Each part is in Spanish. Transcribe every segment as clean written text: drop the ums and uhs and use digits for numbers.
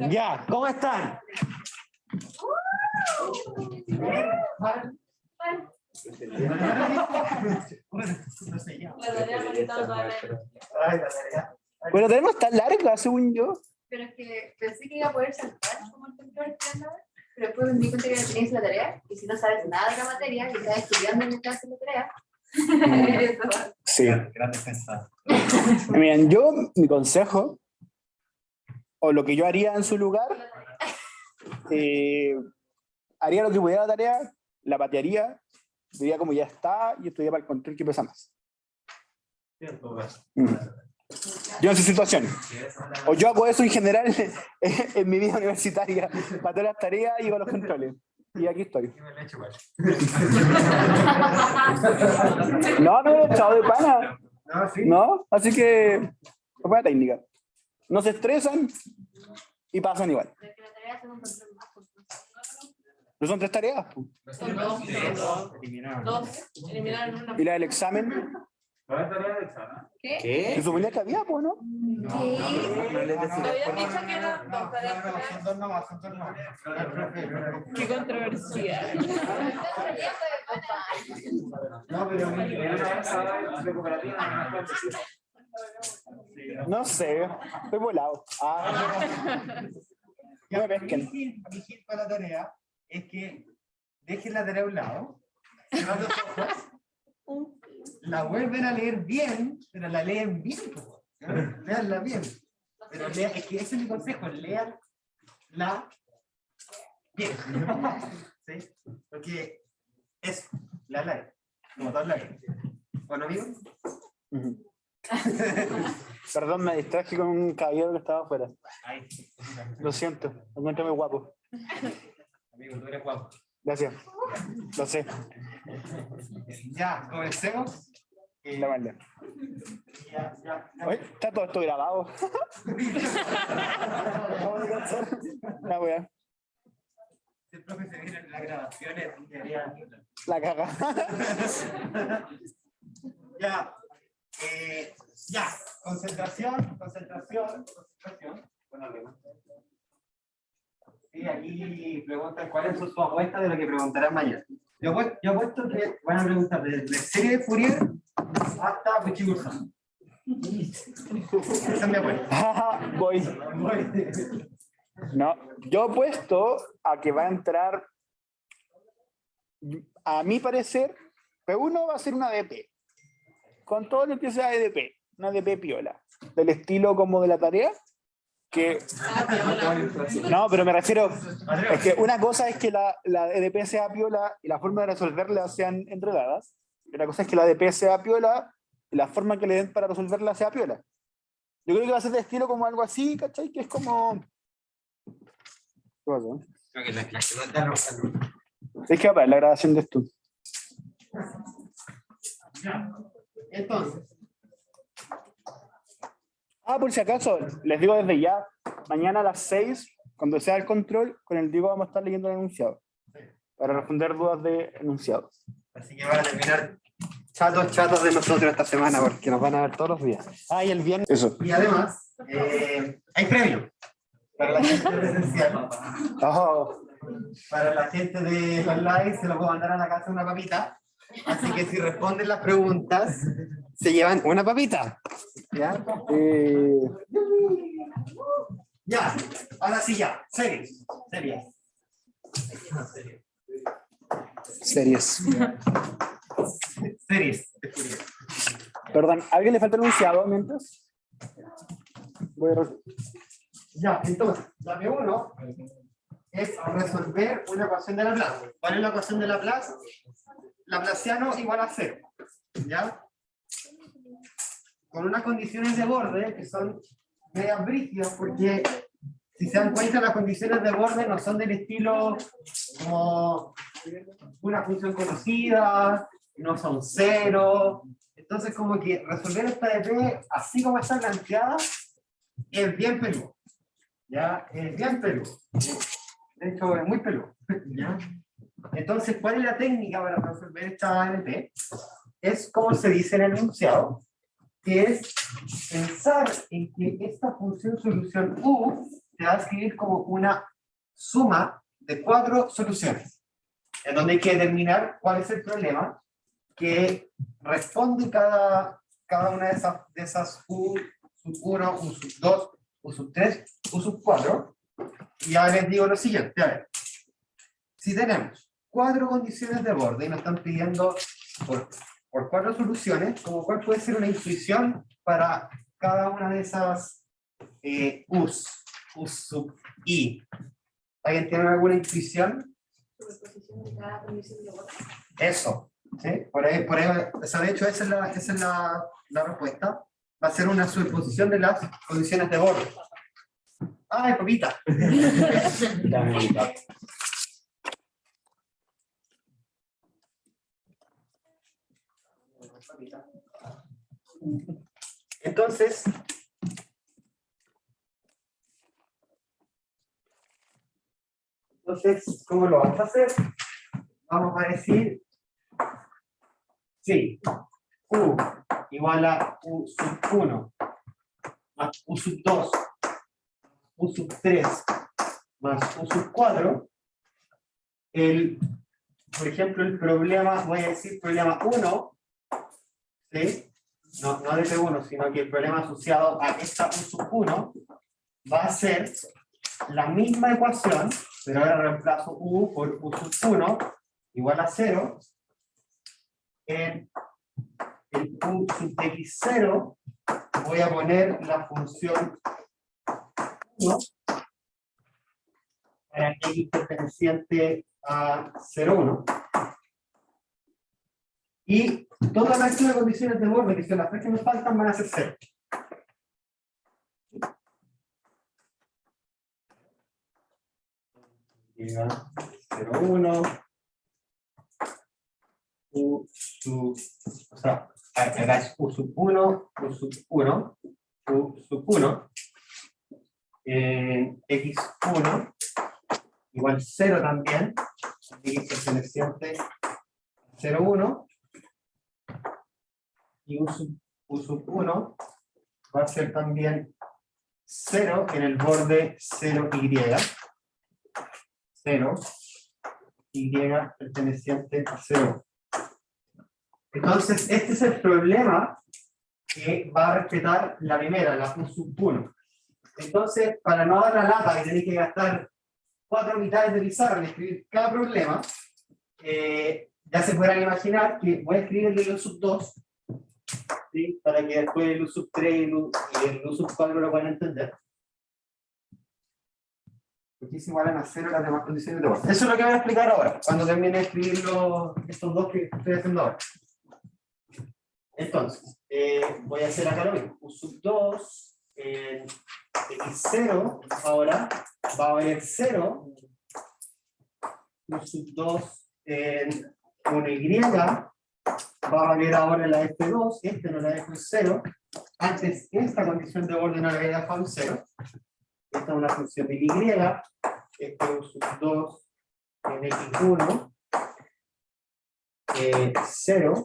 Ya, ¿cómo están? Bueno, tenemos tan larga, según yo. Pero es que pensé que iba a poder saltar como el temblor, pero después me di cuenta que tenías la tarea, y si no sabes nada de la materia, y estás estudiando mientras haces la tarea. Sí. Gran defensa. Miren, yo, mi consejo, o lo que yo haría en su lugar, haría lo que pudiera la tarea, la patearía, diría como ya está, y estudiaría para el control que pesa más. Yo en esa situación. O yo hago eso en general en mi vida universitaria. Pateo las tareas y hago los controles. Y aquí estoy. No, chao de pana. No, así que es buena técnica. No se estresan y pasan igual. Porque la tarea es un control más. ¿No son 3 tareas? Son dos. Eliminaron una. ¿Y la del examen? ¿Cuál es la tarea de examen? ¿Qué? Se suponía que había, pues, ¿no? ¿Qué? Habían dicho que eran dos tareas. Qué controversial. No, pero No sé, estoy volado. No me pesquen. Mi hit para la tarea es que dejen la tarea a un lado, cierran los ojos, la vuelven a leer bien, pero la leen bien. Leanla bien. Pero lean, es que ese es mi consejo, lean la bien. ¿Sí? Porque es la ley, como todas las leyes. Bueno, amigo. Perdón, me distraje con un caballero que estaba afuera. Ay, Lo siento, me encuentro muy guapo. amigo, tú eres guapo. Gracias. Lo sé. Ya, comencemos. La maldad. Ya. Oye, está todo esto grabado. La wea. Si el profe se viene en las grabaciones, debería... La caga. Ya. Ya. Concentración. Bueno, sí, aquí preguntan cuáles son sus apuestas de lo que preguntarán mañana. Yo apuesto que van a preguntar desde serie de Fourier hasta Pichigursa. Esa es mi apuesta. Voy. No, yo apuesto a que va a entrar, a mi parecer, P1 va a ser una DP. Con todo lo que sea EDP, una DP piola. Del estilo como de la tarea. Que... No, pero me refiero, es que una cosa es que la EDP sea piola y la forma de resolverla sean enredadas. Y otra cosa es que la EDP sea piola y la forma que le den para resolverla sea piola. Yo creo que va a ser de estilo como algo así, ¿cachai? Que es como... ¿Qué pasó? Creo que la que Es que va a ver la grabación de esto. Entonces. Por si acaso, les digo desde ya, mañana a las 6, cuando sea el control, con el Diego vamos a estar leyendo el enunciado. Para responder dudas de enunciados. Así que van a terminar chatos de nosotros esta semana, porque nos van a ver todos los días. Y el viernes. Eso. Y además, hay premio para la gente presencial. Oh. Para la gente de los lives se lo puedo mandar a la casa una papita. Así que si responden las preguntas, se llevan una papita. ¿Ya? Ya, ahora sí ya. Series. Perdón, ¿a alguien le falta el enunciado mientras? Ya, entonces, la P1 es resolver una ecuación de Laplace. ¿Cuál es la ecuación de Laplace? Laplaciano igual a 0. ¿Ya? Con unas condiciones de borde que son medias brígidas, porque si se dan cuenta, las condiciones de borde no son del estilo como una función conocida, no son 0. Entonces, como que resolver esta DP así como está planteada es bien peludo. ¿Ya? Es bien peludo. De hecho, es muy peludo. ¿Ya? Entonces, ¿cuál es la técnica para resolver esta DP? Es como se dice en el enunciado. que es pensar en que esta función solución U te va a escribir como una suma de 4 soluciones, en donde hay que determinar cuál es el problema que responde cada una de esas U sub 1, U sub 2, U sub 3, U sub 4. Y ahora les digo lo siguiente, a ver. Si tenemos 4 condiciones de borde y nos están pidiendo por 4 soluciones, ¿cuál puede ser una intuición para cada una de esas U's? U sub I. ¿Alguien tiene alguna intuición? Superposición de cada condición de borde. Eso. ¿Sí? Por ahí, o sea, de hecho, esa es la respuesta. Va a ser una superposición de las condiciones de borde. ¡Ay, papita! Entonces, ¿cómo lo vamos a hacer? Vamos a decir, sí, U igual a U sub 1 más U sub 2 U sub 3 más U sub 4. Por ejemplo, el problema, voy a decir problema 1, ¿sí? No de P1, sino que el problema asociado a esta U sub 1 va a ser la misma ecuación, pero ahora reemplazo U por U sub 1 igual a 0. En el U sub x0 voy a poner la función 1 para x perteneciente a 0,1. Y todas las de condiciones de borde, que son las tres que me faltan, van a ser 0. Llega 0,1. U sub, o sea, acá es U sub 1, U sub 1, U sub 1, x1 igual 0 también, x perteneciente a 0,1, y U sub 1 va a ser también 0 en el borde 0y, 0, y perteneciente a 0. Entonces, este es el problema que va a respetar la primera, la U sub 1. Entonces, para no dar la lata que tenéis que gastar 4 mitades de pizarra en escribir cada problema, ya se podrán imaginar que voy a escribir el de U sub 2, ¿sí? Para que después el U sub 3 y el U sub 4 lo puedan entender. Porque es igual a 0 las demás condiciones de borde. Eso es lo que voy a explicar ahora, cuando termine de escribir estos dos que estoy haciendo ahora. Entonces, voy a hacer acá lo mismo. U sub 2 en x0 ahora va a valer 0. U sub 2 en 1y va a valer ahora la f2. Este no la dejo en 0. Antes esta condición de borde no la había dejado en 0. Esta es una función de y. Este U sub 2 en x1 0.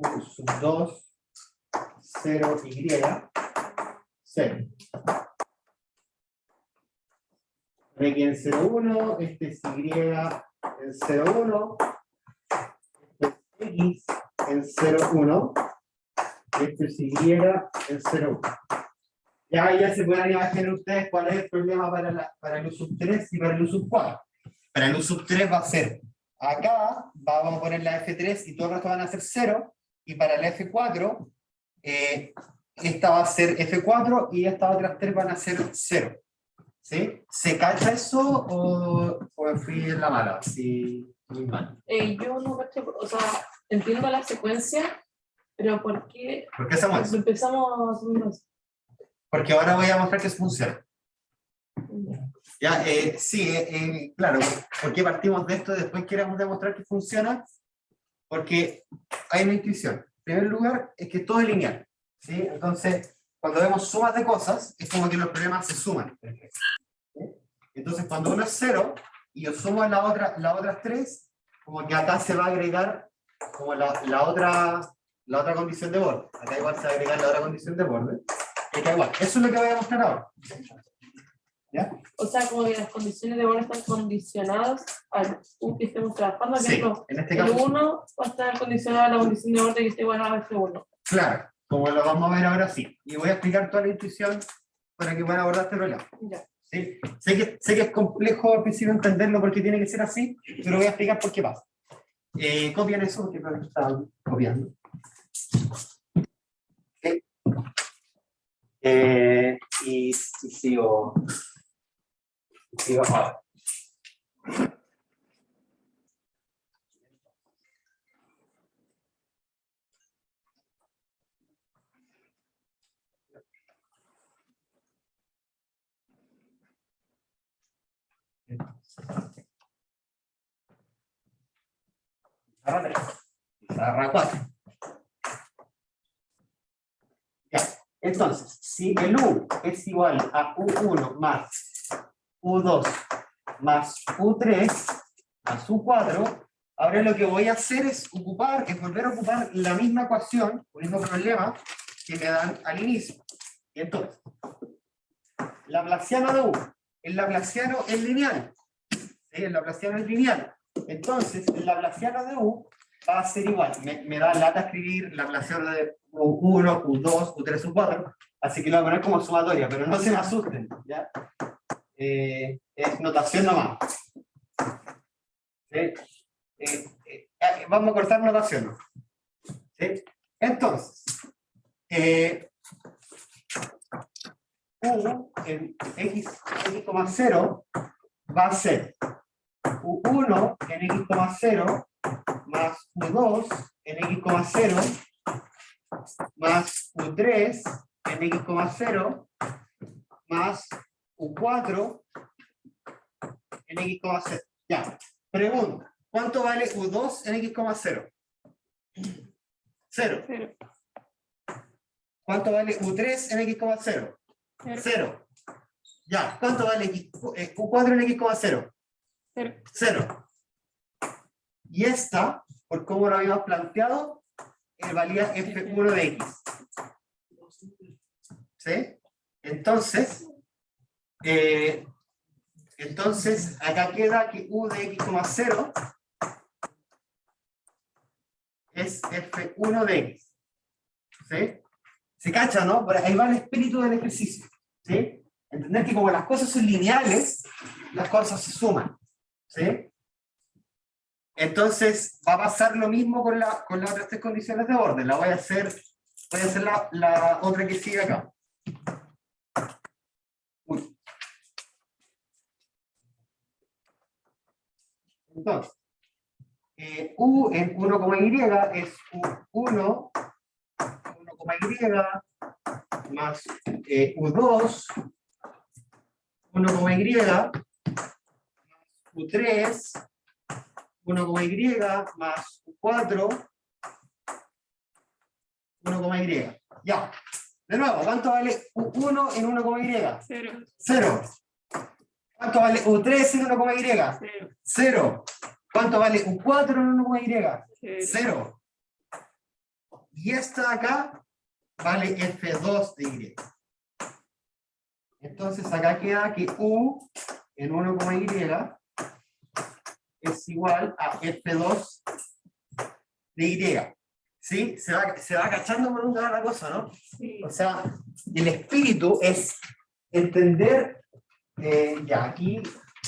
U sub 2, 0y, 0. Aquí en 0,1, este es y en 0,1, este es x en 0,1, este es y en 0,1. Ya se pueden imaginar ustedes cuál es el problema para el U sub 3 y para el U sub 4. Para el U sub 3 va a ser, acá vamos a poner la F3 y todo el resto van a ser 0. Y para el F4, esta va a ser F4 y estas otras 3 van a ser 0. ¿Sí? ¿Se cacha eso o fui en la mala? Sí, muy mal. Yo no caché, o sea, entiendo la secuencia, pero ¿por qué hacemos eso? empezamos haciendo eso? Porque ahora voy a mostrar que funciona. Ya, sí, claro, ¿por qué partimos de esto y después queremos demostrar que funciona? Porque hay una intuición. En primer lugar, es que todo es lineal, ¿sí? Entonces, cuando vemos sumas de cosas, es como que los problemas se suman. ¿Sí? Entonces, cuando uno es 0, y yo sumo las otras 3, como que acá se va a agregar como la la otra condición de borde. Acá igual se va a agregar la otra condición de borde. Y acá igual. Eso es lo que voy a mostrar ahora. ¿Ya? O sea, como que las condiciones de borde están condicionadas al U que estemos trabajando. Por Sí, ejemplo, en este el caso. 1 va a estar condicionado a la condición de borde que esté igual a F1. Claro, como lo vamos a ver ahora sí. Y voy a explicar toda la intuición para que puedan abordar este problema. Ya. ¿Sí? Sé que es complejo al principio entenderlo porque tiene que ser así, pero voy a explicar por qué pasa. Copian eso porque creo que están copiando. ¿Sí? Y sigo ahora. Pizarra 3. Pizarra 4. Ya. Entonces, si el U es igual a U1 más U2 más U3 más U4, ahora lo que voy a hacer es volver a ocupar la misma ecuación, el mismo problema que me dan al inicio. Y entonces, Laplaciano de U. El Laplaciano es lineal. ¿Sí? El Laplaciano es lineal. Entonces, el Laplaciano de U va a ser igual. Me da lata escribir Laplaciano de U1, U2, U3, U4. Así que lo voy a poner como sumatoria, pero no se me asusten. ¿Ya? Es notación nomás. ¿Sí? Vamos a cortar notación. ¿Sí? Entonces, U en x,0 va a ser U1 en x,0 más U2 en x,0 más U3 en x,0 más U4 en x,0. Ya. Pregunta, ¿cuánto vale U2 en x,0? 0. ¿Cuánto vale U3 en x,0? 0. Ya, ¿cuánto vale U4 en x,0? 0. Y esta, por cómo lo habíamos planteado, valía F1 de x. ¿Sí? Entonces, acá queda que U de x,0 es F1 de x. ¿Sí? ¿Se cacha, no? Por ahí va el espíritu del ejercicio. ¿Sí? Entender que como las cosas son lineales, las cosas se suman. ¿Sí? Entonces, va a pasar lo mismo con las otras tres condiciones de orden. La voy a hacer la otra que sigue acá. Uy. Entonces, U en 1,y es U1, 1,y más U2, 1,y U3, 1,y más U4, 1,y. Ya. De nuevo, ¿cuánto vale U1 en 1,y? 0. 0. ¿Cuánto vale U3 en 1,y? 0. ¿Cuánto vale U4 en 1,y? 0. Y esta de acá vale F2 de Y. Entonces acá queda que U en 1,y es igual a F2 de Y. ¿Sí? Se va cachando por un lado la cosa, ¿no? Sí. O sea, el espíritu es entender, ya aquí,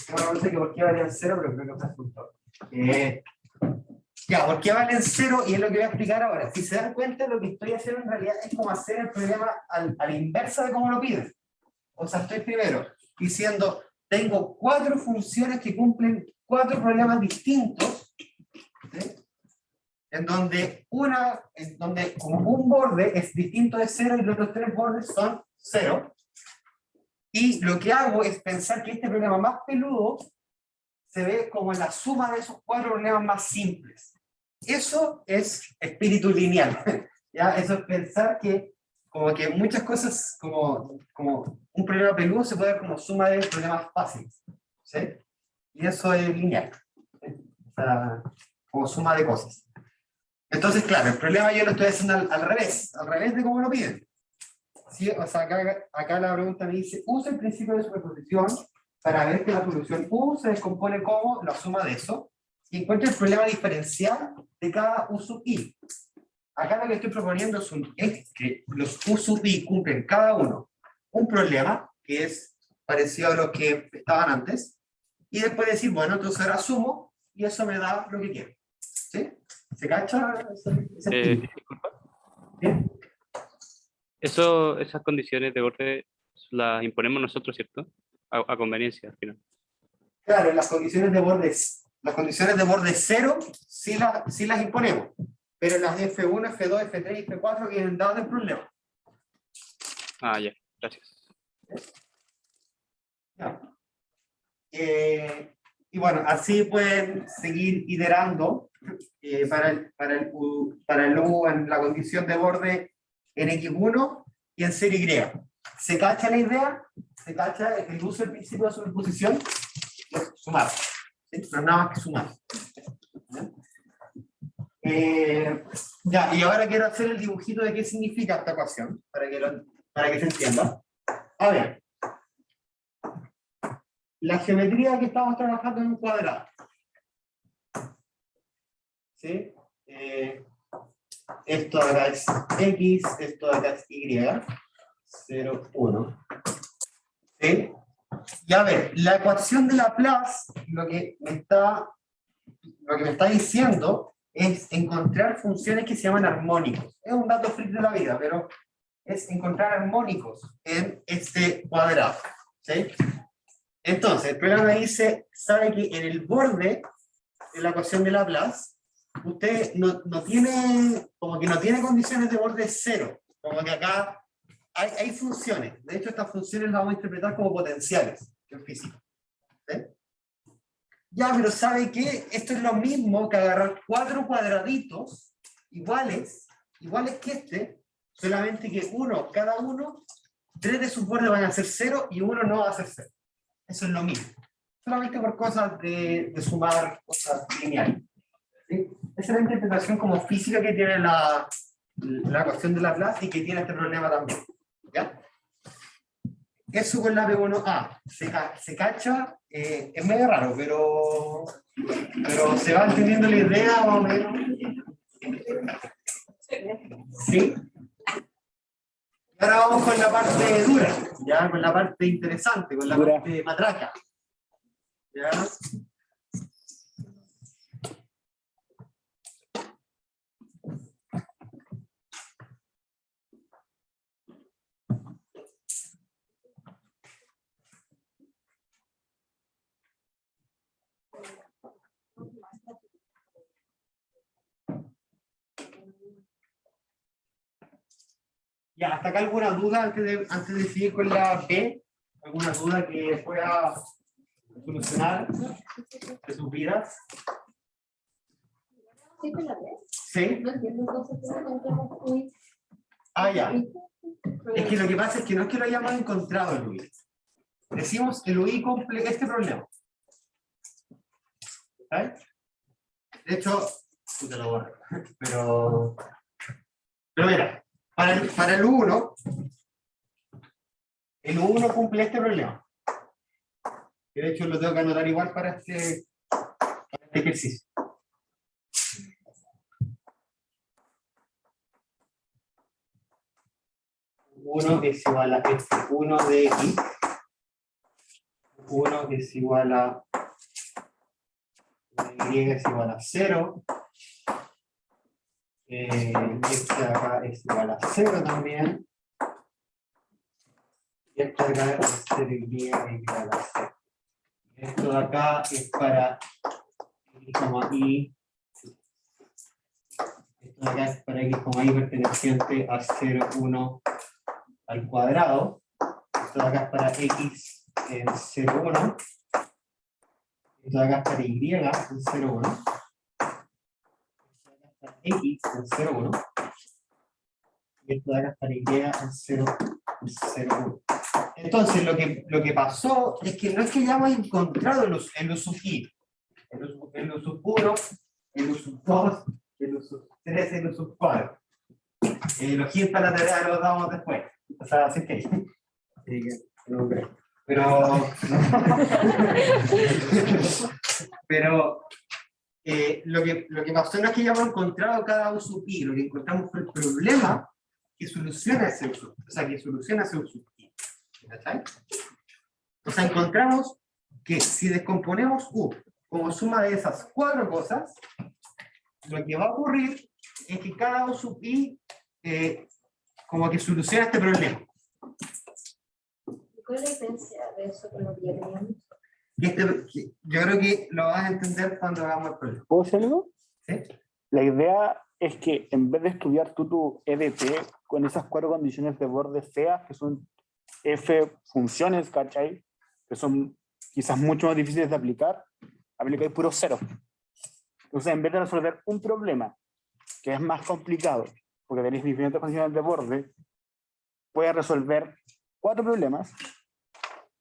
bueno, no sé por qué valían 0, pero creo que es punto. Ya, ¿por qué valen 0? Y es lo que voy a explicar ahora. Si se dan cuenta, lo que estoy haciendo en realidad es como hacer el problema a la inversa de cómo lo piden. O sea, estoy primero diciendo, tengo 4 funciones que cumplen 4 problemas distintos, ¿sí? en donde como un borde es distinto de 0 y los otros 3 bordes son 0. Y lo que hago es pensar que este problema más peludo se ve como la suma de esos 4 problemas más simples. Eso es espíritu lineal. ¿Ya? Eso es pensar que como que muchas cosas, como un problema peludo se puede ver como suma de problemas fáciles. ¿Sí? Y eso es lineal. ¿Sí? O sea, como suma de cosas. Entonces, claro, el problema yo lo estoy haciendo al revés de cómo lo piden. ¿Sí? O sea, acá la pregunta me dice, usa el principio de superposición para ver que la solución U se descompone como la suma de eso, y encuentra el problema diferencial de cada U sub I. Acá lo que estoy proponiendo es que los U sub I cumplen cada uno un problema, que es parecido a los que estaban antes, y después decir, bueno, entonces ahora sumo, y eso me da lo que quiero. ¿Sí? ¿Se cacha? Disculpa. ¿Bien? Esas condiciones de borde las imponemos nosotros, ¿cierto? A conveniencia, al final. Claro, las condiciones de borde 0 sí las imponemos, pero las de F1, F2, F3 y F4 vienen dadas del problema. Ah, ya, gracias. Ya. Y bueno, así pueden seguir iterando para el U en la condición de borde en X1 y en ser Y. ¿Se cacha la idea? ¿Se cacha el uso del principio de superposición? Es sumar. ¿Sí? No es nada más que sumar. Ya, y ahora quiero hacer el dibujito de qué significa esta ecuación, para que se entienda. A ver. La geometría que estamos trabajando en un cuadrado. ¿Sí? Esto de acá es X, esto de acá es Y. 0, 1. ¿Sí? Y a ver, la ecuación de Laplace, lo que me está diciendo es encontrar funciones que se llaman armónicos. Es un dato freak de la vida, pero es encontrar armónicos en este cuadrado. ¿Sí? Entonces, el problema me dice, sabe que en el borde de la ecuación de Laplace, usted no tiene condiciones de borde 0. Como que acá hay funciones. De hecho, estas funciones las vamos a interpretar como potenciales en física. ¿Sí? Ya, pero ¿sabe qué? Esto es lo mismo que agarrar 4 cuadraditos iguales que este, solamente que cada uno, 3 de sus bordes van a ser 0 y uno no va a ser 0. Eso es lo mismo. Solamente por cosas de sumar cosas lineales. ¿Sí? Esa es la interpretación como física que tiene la ecuación de Laplace y que tiene este problema también. ¿Ya? Eso con la P1A. Se cacha, es medio raro, pero se va entendiendo la idea más o menos. ¿Sí? Y ahora vamos con la parte dura, ya con la parte interesante, con la parte matraca. ¿Ya? Ya, ¿hasta acá alguna duda antes de seguir con la B? ¿Alguna duda que pueda solucionar de sus vidas? ¿Sí te la ves? ¿Sí? No entiendo entonces cómo encontramos UI. Ah, ya. Es que lo que pasa es que no es que lo hayamos encontrado el UI. Decimos que el UI cumple este problema. ¿Sabes? De hecho, te lo borro. Pero mira, para el U1 cumple este problema. Que de hecho lo tengo que anotar igual para este ejercicio. Uno es igual a F1 de X. 1 es igual a Y es igual a 0. Este de acá es igual a 0 también. Y este de acá es 0 y igual a 0. Esto de acá es para x, y. Esto de acá es para x, y perteneciente a 0, 1 al cuadrado. Esto de acá es para x en 0, 1. Esto de acá es para y en 0, 1. X en 0, 1. Y esto de acá es para y en 0, 0, 1. Entonces, lo que pasó es que no es que ya hemos encontrado el sub i, el sub 1, el sub 2, el U sub 3 y el U sub 4. Los hints para la tarea los damos después. O sea, así que. Así que no creo. Pero lo que pasó no es que ya hemos encontrado cada U sub i, lo que encontramos fue el problema que soluciona ese U sub, o sea, que soluciona ese U sub i. ¿Cachai? O sea, encontramos que si descomponemos U como suma de esas 4 cosas, lo que va a ocurrir es que cada U sub i como que soluciona este problema. ¿Cuál es la diferencia de eso con lo que ya teníamos? Yo creo que lo vas a entender cuando hagamos el problema. ¿Puedo decir algo? ¿Sí? La idea es que en vez de estudiar tú tu EDP con esas 4 condiciones de borde feas, que son F funciones, ¿cachai? Que son quizás mucho más difíciles de aplicar, aplicáis puro cero. Entonces, en vez de resolver un problema que es más complicado, porque tenéis diferentes condiciones de borde, puedes resolver 4 problemas,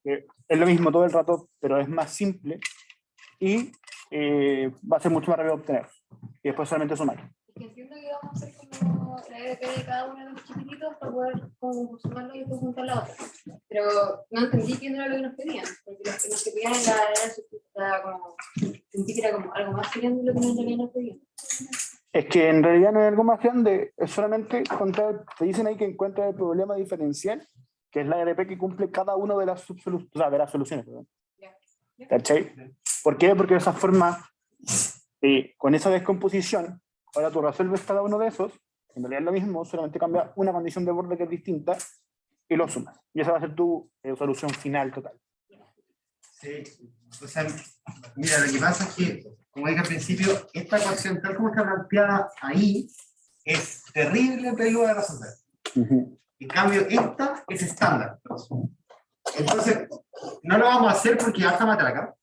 que es lo mismo todo el rato, pero es más simple, y va a ser mucho más rápido obtener. Y después solamente sumar. Que entiendo que vamos a hacer como la EDP de cada uno de los chiquititos para poder como sumarlo y después juntar la otra. Pero no entendí quién era lo que nos pedían, porque los que nos pedían era como, sentí que era como algo más grande de lo que en realidad nos pedían. Es que en realidad no es algo más grande, es solamente contar, te dicen ahí que encuentra el problema diferencial, que es la EDP que cumple cada una de las, de las soluciones. ¿Verdad? ¿Cachai? ¿Por qué? Porque de esa forma, con esa descomposición, ahora tú resuelves cada uno de esos, en realidad es lo mismo, solamente cambia una condición de borde que es distinta y lo sumas. Y esa va a ser tu solución final total. Sí, o sea, mira, lo que pasa es que, como dije al principio, esta ecuación tal como está planteada ahí, es terrible peluda de resolver. En cambio, esta es estándar. Entonces, no lo vamos a hacer porque ya está matraca,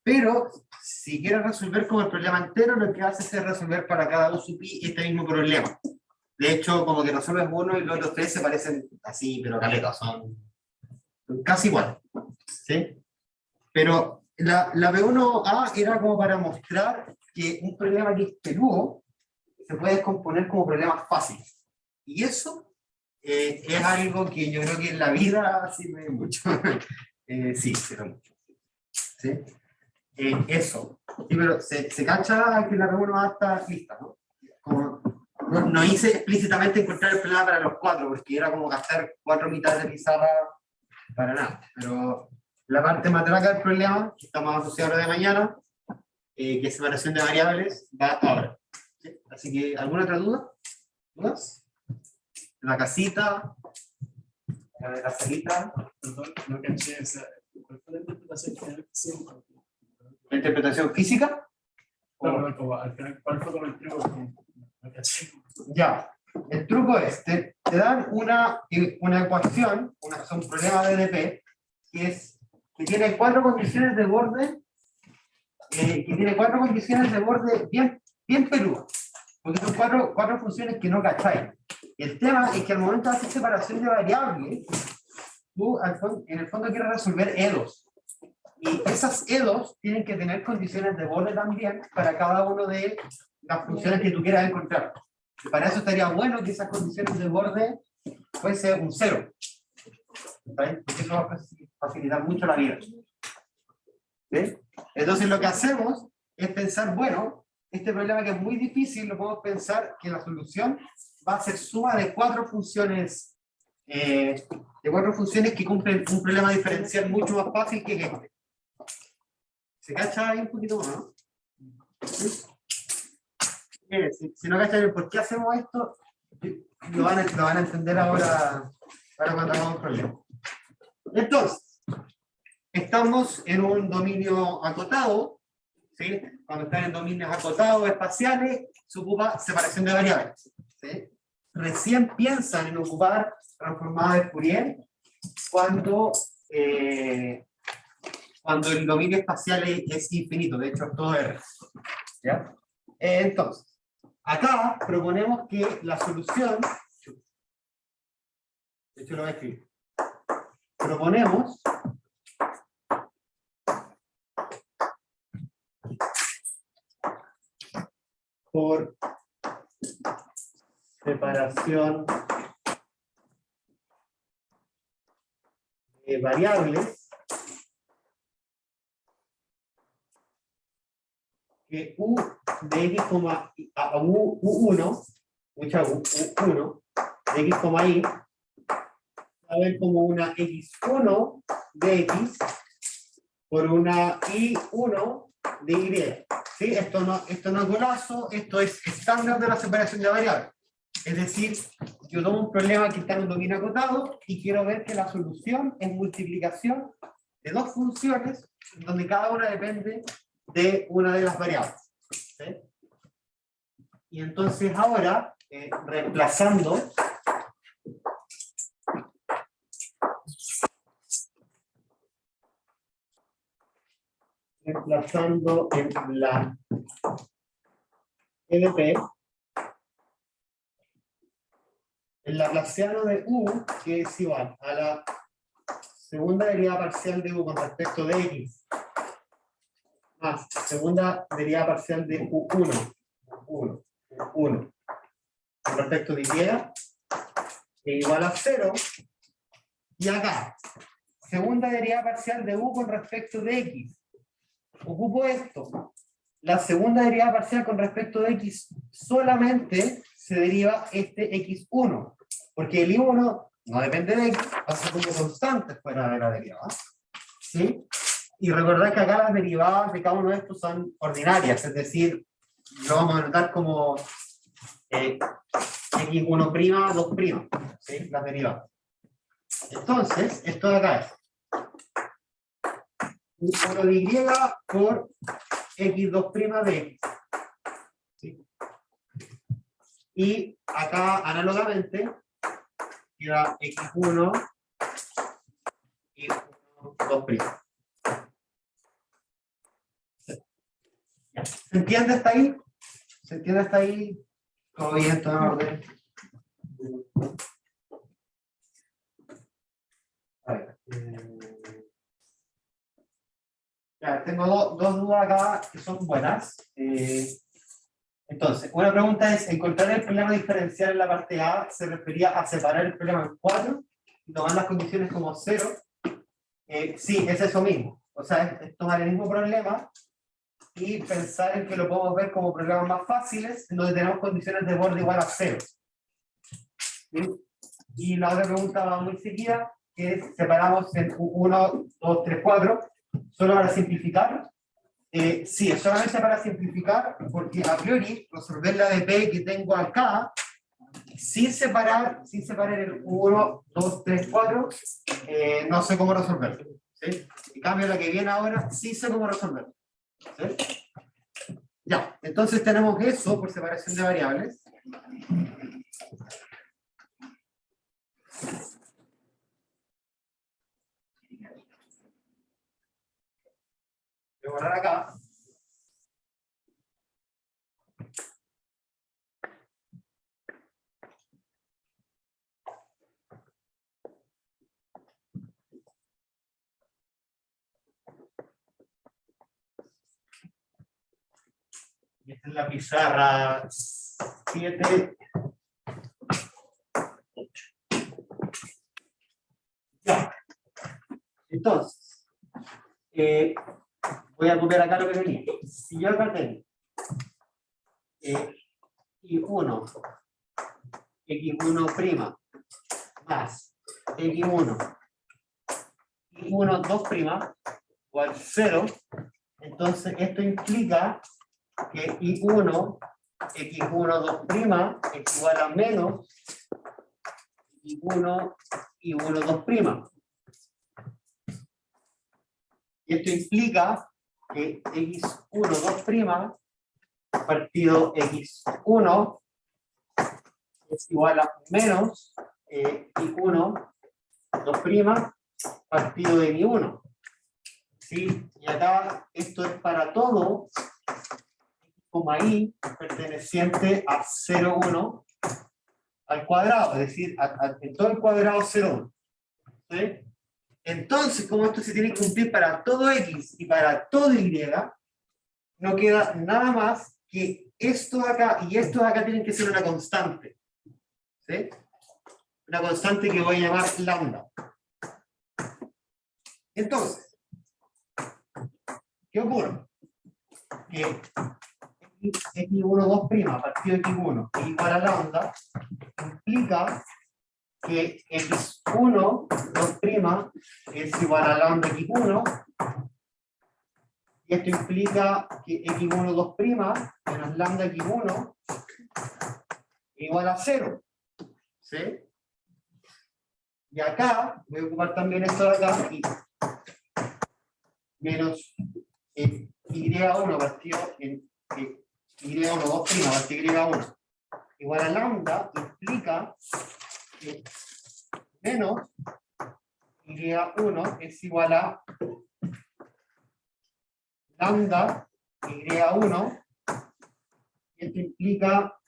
pero si quieres resolver como el problema entero, lo que haces es resolver para cada U sub i este mismo problema. De hecho, como que resuelves uno y los otros 3 se parecen así, pero caletas, son casi igual. ¿Sí? Pero la B1A era como para mostrar que un problema que es peludo se puede descomponer como problemas fáciles. Y eso es algo que yo creo que en la vida sirve mucho. Sí, sirve mucho. ¿Sí? Eso. Sí, pero se cacha que la B1A está lista, ¿no? Como, no hice explícitamente encontrar el problema para los 4, porque era como gastar 4 mitades de pizarra para nada. Pero la parte matemática del problema, que estamos asociados a lo de mañana, que es separación de variables, va ahora. ¿Sí? Así que, ¿alguna otra duda? ¿Dudas? La casita. La salita. Perdón, no caché esa. ¿Cuál fue la interpretación final? ¿La interpretación física? No, como al final, ¿cuál fue como el truco? No caché. Ya. El truco es, te dan una ecuación, un problema de EDP, que tiene 4 condiciones de borde, bien peludas, porque son 4 funciones que no cacháis. El tema es que al momento de hacer separación de variables, tú en el fondo quieres resolver EDOs. Y esas EDOs tienen que tener condiciones de borde también para cada una de las funciones que tú quieras encontrar. Y para eso estaría bueno que esas condiciones de borde fuese un 0. Porque eso va a facilitar mucho la vida. ¿Sí? Entonces lo que hacemos es pensar, bueno, este problema que es muy difícil, lo podemos pensar que la solución va a ser suma de 4 funciones, que cumplen un problema diferencial mucho más fácil que este. ¿Se cacha ahí un poquito más, no? ¿Sí? Si no cachan por qué hacemos esto, lo van a entender ahora cuando hagamos el problema. Entonces, estamos en un dominio acotado, ¿sí? Cuando están en dominios acotados espaciales, se ocupa separación de variables. ¿Sí? Recién piensan en ocupar transformadas de Fourier cuando el dominio espacial es infinito, de hecho es todo R. ¿Ya? Entonces, acá proponemos que la solución, de hecho lo voy a escribir, proponemos por separación de variables que u de x, a u1, mucha u1, de x, y, va a ver como una x1 de x por una y1 de y. ¿Sí? Esto no es golazo, esto es estándar de la separación de variables. Es decir, yo tomo un problema que está en un dominio acotado y quiero ver que la solución es multiplicación de dos funciones donde cada una depende de una de las variables. ¿Sí? Y entonces ahora, reemplazando en la EDP, el laplaciano de u, que es igual a la segunda derivada parcial de u con respecto de x, más segunda derivada parcial de u1, con respecto de y, es igual a 0, y acá, segunda derivada parcial de u con respecto de x, ocupo esto. La segunda derivada parcial con respecto de x solamente se deriva este x1, porque el i1 no depende de x, pasa como constante fuera de la derivada. ¿Sí? Y recordad que acá las derivadas de cada uno de estos son ordinarias, es decir, lo vamos a anotar como x1', 2', ¿sí? Las derivadas. Entonces, esto de acá es u1 de y por x2' de x. ¿Sí? Y acá, análogamente, queda x1 y 2'. ¿Se entiende hasta ahí? ¿Se entiende hasta ahí? Todo bien, todo en orden. A ver. Ya, tengo dos dudas acá que son buenas. Entonces, una pregunta es, encontrar el problema diferencial en la parte A se refería a separar el problema en 4 y tomar las condiciones como 0. Sí, es eso mismo. O sea, es tomar el mismo problema y pensar en que lo podemos ver como problemas más fáciles, en donde tenemos condiciones de borde igual a 0. ¿Sí? Y la otra pregunta va muy seguida, que es, separamos en 1, 2, 3, 4, solo para simplificar. Sí, es solamente para simplificar, porque a priori resolver la ADP que tengo acá, sin separar el 1, 2, 3, 4, no sé cómo resolverlo. ¿Sí? En cambio, la que viene ahora, sí sé cómo resolverlo. ¿Sí? Ya, entonces tenemos eso por separación de variables. Voy a borrar acá. Y esta es la pizarra 7. Ya. Entonces, voy a copiar acá lo que tenía. Si yo acá tengo y1, x1' más x1, y1, 2' igual 0, entonces esto implica que y1, x1, 2' es igual a menos y1, 2'. Y esto implica que x1, 2' partido x1 es igual a menos y1, 2' partido de mi1. ¿Sí? Y acá esto es para todo y perteneciente a 0,1 al cuadrado, es decir, en todo el cuadrado 0,1. ¿Sí? Entonces, como esto se tiene que cumplir para todo x y para todo y, no queda nada más que esto de acá y esto de acá tienen que ser una constante. ¿sí? Una constante que voy a llamar lambda. Entonces, ¿qué ocurre? Que x1, 2' partido de x1 es igual a lambda, implica que x1, 2' es igual a lambda x1, y esto implica que x1, 2' menos lambda x1 es igual a 0. ¿Sí? Y acá voy a ocupar también esto de acá, y menos y1 partido en y1, 2' partido y1 igual a lambda implica que menos y1 es igual a lambda y1, y esto implica a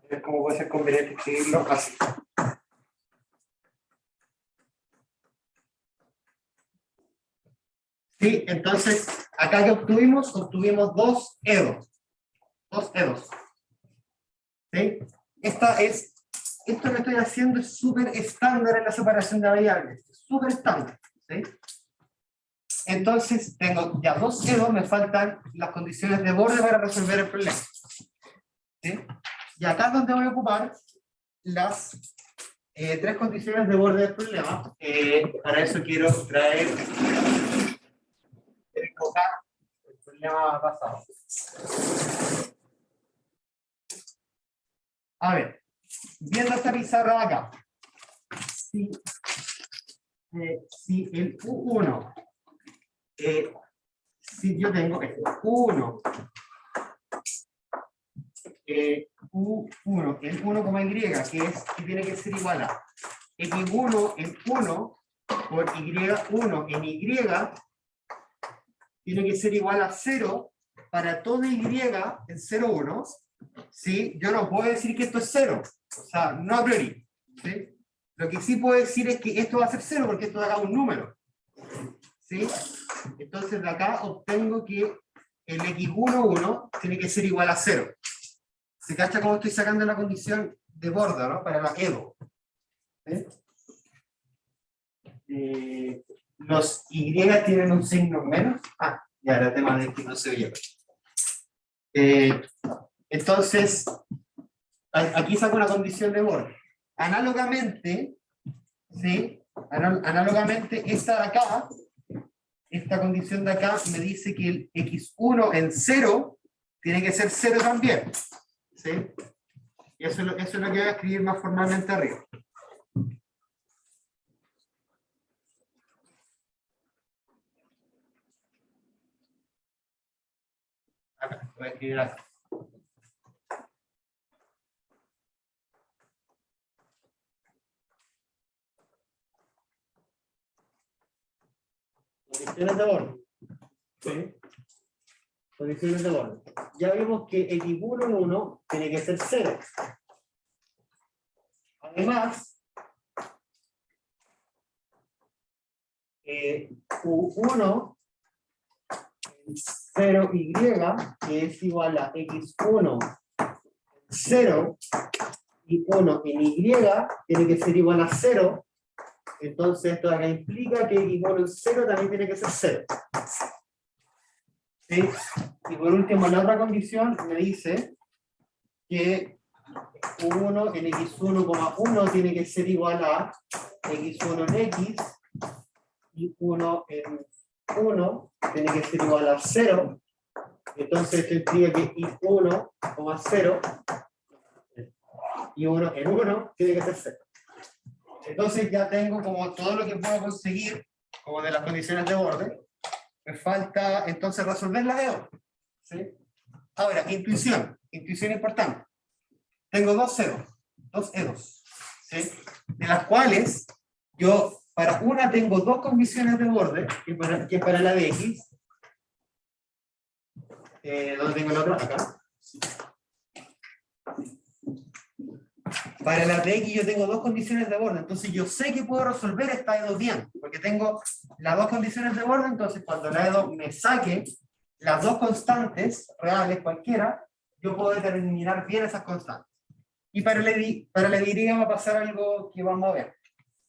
ver cómo puede ser conveniente escribirlo así. Sí, entonces, acá que obtuvimos, obtuvimos dos EDOs. Dos EDOs. ¿Sí? Esto que estoy haciendo es súper estándar en la separación de variables. Súper estándar. ¿Sí? Entonces, tengo ya dos EDOs, me faltan las condiciones de borde para resolver el problema. ¿Sí? Y acá es donde voy a ocupar las tres condiciones de borde del problema. Para eso quiero traer el problema pasado. A ver, viendo esta pizarra de acá, si el U1, si yo tengo esto, U1, U1, el 1,y, que tiene que ser igual a x1 en 1 por y1 en y, tiene que ser igual a 0 para todo y en 0, 1, ¿sí? Yo no puedo decir que esto es 0, o sea, no a priori, ¿sí? Lo que sí puedo decir es que esto va a ser 0 porque esto de acá es un número, ¿sí? Entonces de acá obtengo que el x1, 1 tiene que ser igual a 0. ¿Se cacha cómo estoy sacando la condición de borde, ¿no? Para la EDO. ¿Sí? Los y tienen un signo menos. Ah, ya era tema de que no se veía. Entonces, aquí saco una condición de borde. Análogamente, ¿sí? Análogamente, esta de acá, esta condición de acá me dice que el x1 en 0 tiene que ser 0 también. ¿Sí? Y eso es lo que voy a escribir más formalmente arriba. Acá, voy a escribir acá. Condiciones de borde. ¿Sí? Condiciones de borde. Ya vimos que x1 en 1 tiene que ser 0. Además, U1 en 0y, que es igual a x1 en 0, y 1 en y tiene que ser igual a 0. Entonces esto acá implica que x1 en 0 también tiene que ser 0. ¿Sí? Y por último, la otra condición me dice que U1 en x1,1 tiene que ser igual a x1 en x, y 1 en 1 tiene que ser igual a 0. Entonces esto implica que y1,0 y 1 en 1 tiene que ser 0. Entonces ya tengo como todo lo que puedo conseguir como de las condiciones de borde. Me falta entonces resolver la EDO. ¿Sí? Ahora, intuición importante. Tengo dos EDOs, ¿sí? De las cuales yo para una tengo dos condiciones de borde, que es para la de X. ¿Dónde tengo la otra? Acá. Para la de X yo tengo dos condiciones de borde, entonces yo sé que puedo resolver esta EDO bien, porque tengo las dos condiciones de borde, entonces cuando la EDO me saque las dos constantes reales cualquiera, yo puedo determinar bien esas constantes. Y para la diría va a pasar algo que vamos a ver.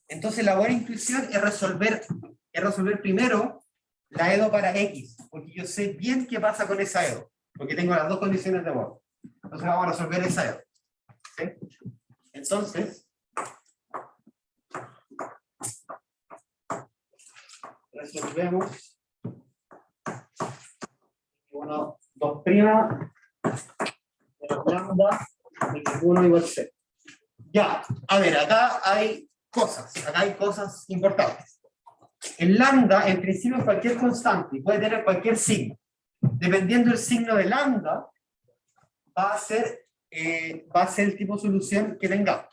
Entonces la buena intuición es resolver primero la EDO para X, porque yo sé bien qué pasa con esa EDO, porque tengo las dos condiciones de borde. Entonces vamos a resolver esa EDO. ¿Sí? Entonces, resolvemos. Bueno, 2' menos lambda, x1 igual 0. Ya, a ver, acá hay cosas importantes. El lambda, en principio, es cualquier constante y puede tener cualquier signo. Dependiendo del signo de lambda, va a ser el tipo de solución que tengamos.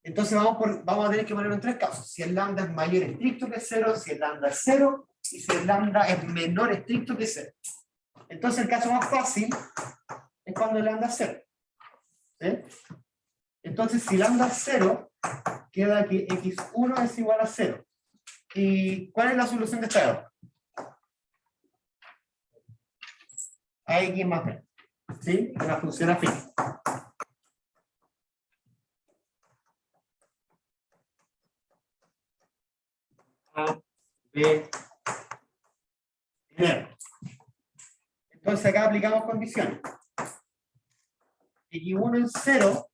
Entonces vamos a tener que ponerlo en 3 casos. Si el lambda es mayor estricto que 0, si el lambda es 0, y si el lambda es menor estricto que 0. Entonces el caso más fácil es cuando el lambda es 0. ¿Sí? Entonces si lambda es 0, queda que x1 es igual a 0. ¿Y cuál es la solución de esta EDO? A x más b. ¿Sí? Una función afín. A, B, R. Entonces acá aplicamos condiciones. X1 en 0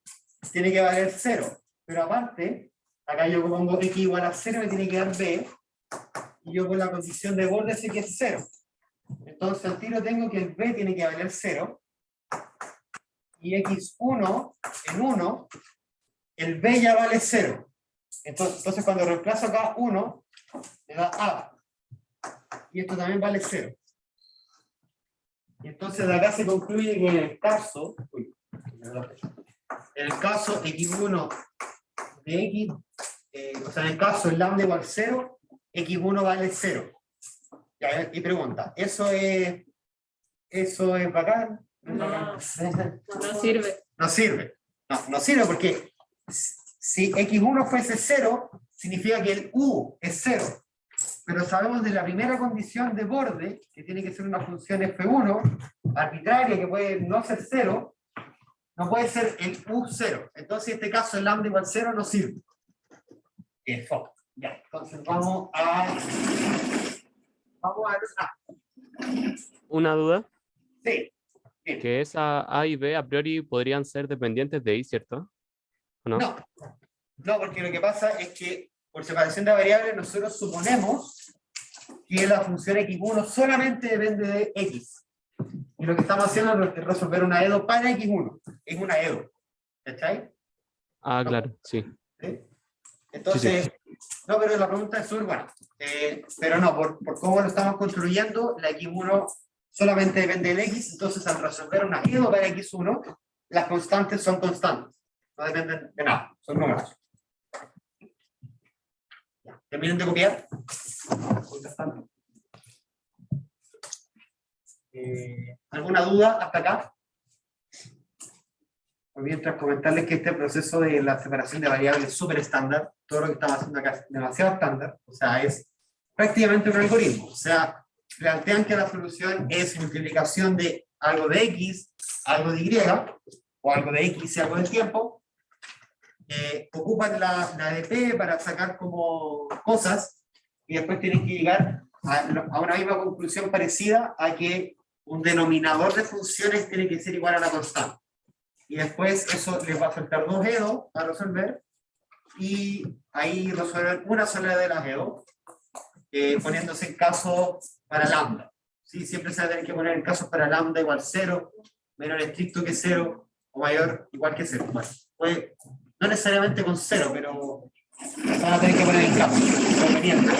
tiene que valer 0. Pero aparte, acá yo pongo x igual a 0 me tiene que dar b. Y yo con la condición de borde sé que es 0. Entonces al tiro tengo que el b tiene que valer 0. Y x1 en 1, el b ya vale 0. Entonces cuando reemplazo acá 1, me da a. Y esto también vale 0. Y entonces de acá se concluye que en el caso x1 de x, o sea en el caso el lambda igual 0, x1 vale 0. Ya, y pregunta, ¿eso es bacán? No sirve. No sirve. No sirve porque si x1 fuese 0, significa que el u es 0. Pero sabemos de la primera condición de borde, que tiene que ser una función f1, arbitraria, que puede no ser 0, no puede ser el u 0. Entonces en este caso el lambda igual 0 no sirve. Ya, entonces vamos a Una duda, sí. Bien. que esa A y B a priori podrían ser dependientes de I, ¿cierto? ¿O no? No, porque lo que pasa es que por separación de variables nosotros suponemos que la función x1 solamente depende de x. Y lo que estamos haciendo es resolver una EDO para x1. Es una EDO. ¿Cachai? Ah, claro, sí. ¿Sí? Entonces, no, pero la pregunta es súper buena. Pero no, por cómo lo estamos construyendo, la x1 solamente depende del x, entonces al resolver una EDO para x1, las constantes son constantes. No dependen de nada, son números. Terminen de copiar. ¿Alguna duda hasta acá? Mientras comentarles que este proceso de la separación de variables es súper estándar. Todo lo que estamos haciendo acá es demasiado estándar. O sea, es prácticamente un algoritmo. O sea, plantean que la solución es multiplicación de algo de x, algo de y, o algo de x y algo de tiempo. Ocupan la ADP para sacar como cosas y después tienen que llegar a una misma conclusión parecida a que un denominador de funciones tiene que ser igual a la constante. Y después eso les va a faltar 2 EDO a resolver y ahí resolver una sola de las EDO poniéndose en caso para lambda. ¿Sí? Siempre se va a tener que poner en casos para lambda igual 0, menor estricto que 0 o mayor igual que 0. Bueno, pues, no necesariamente con 0, pero se van a tener que poner en caso. Conveniente.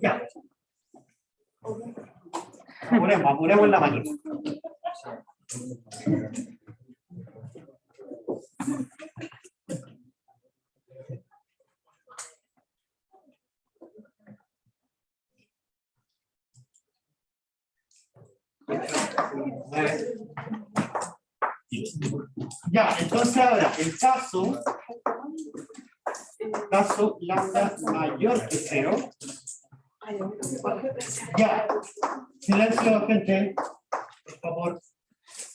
Ya. Apuremos la máquina. Ya, entonces ahora, el caso lambda mayor que 0, Ya. Silencio, gente. Por favor.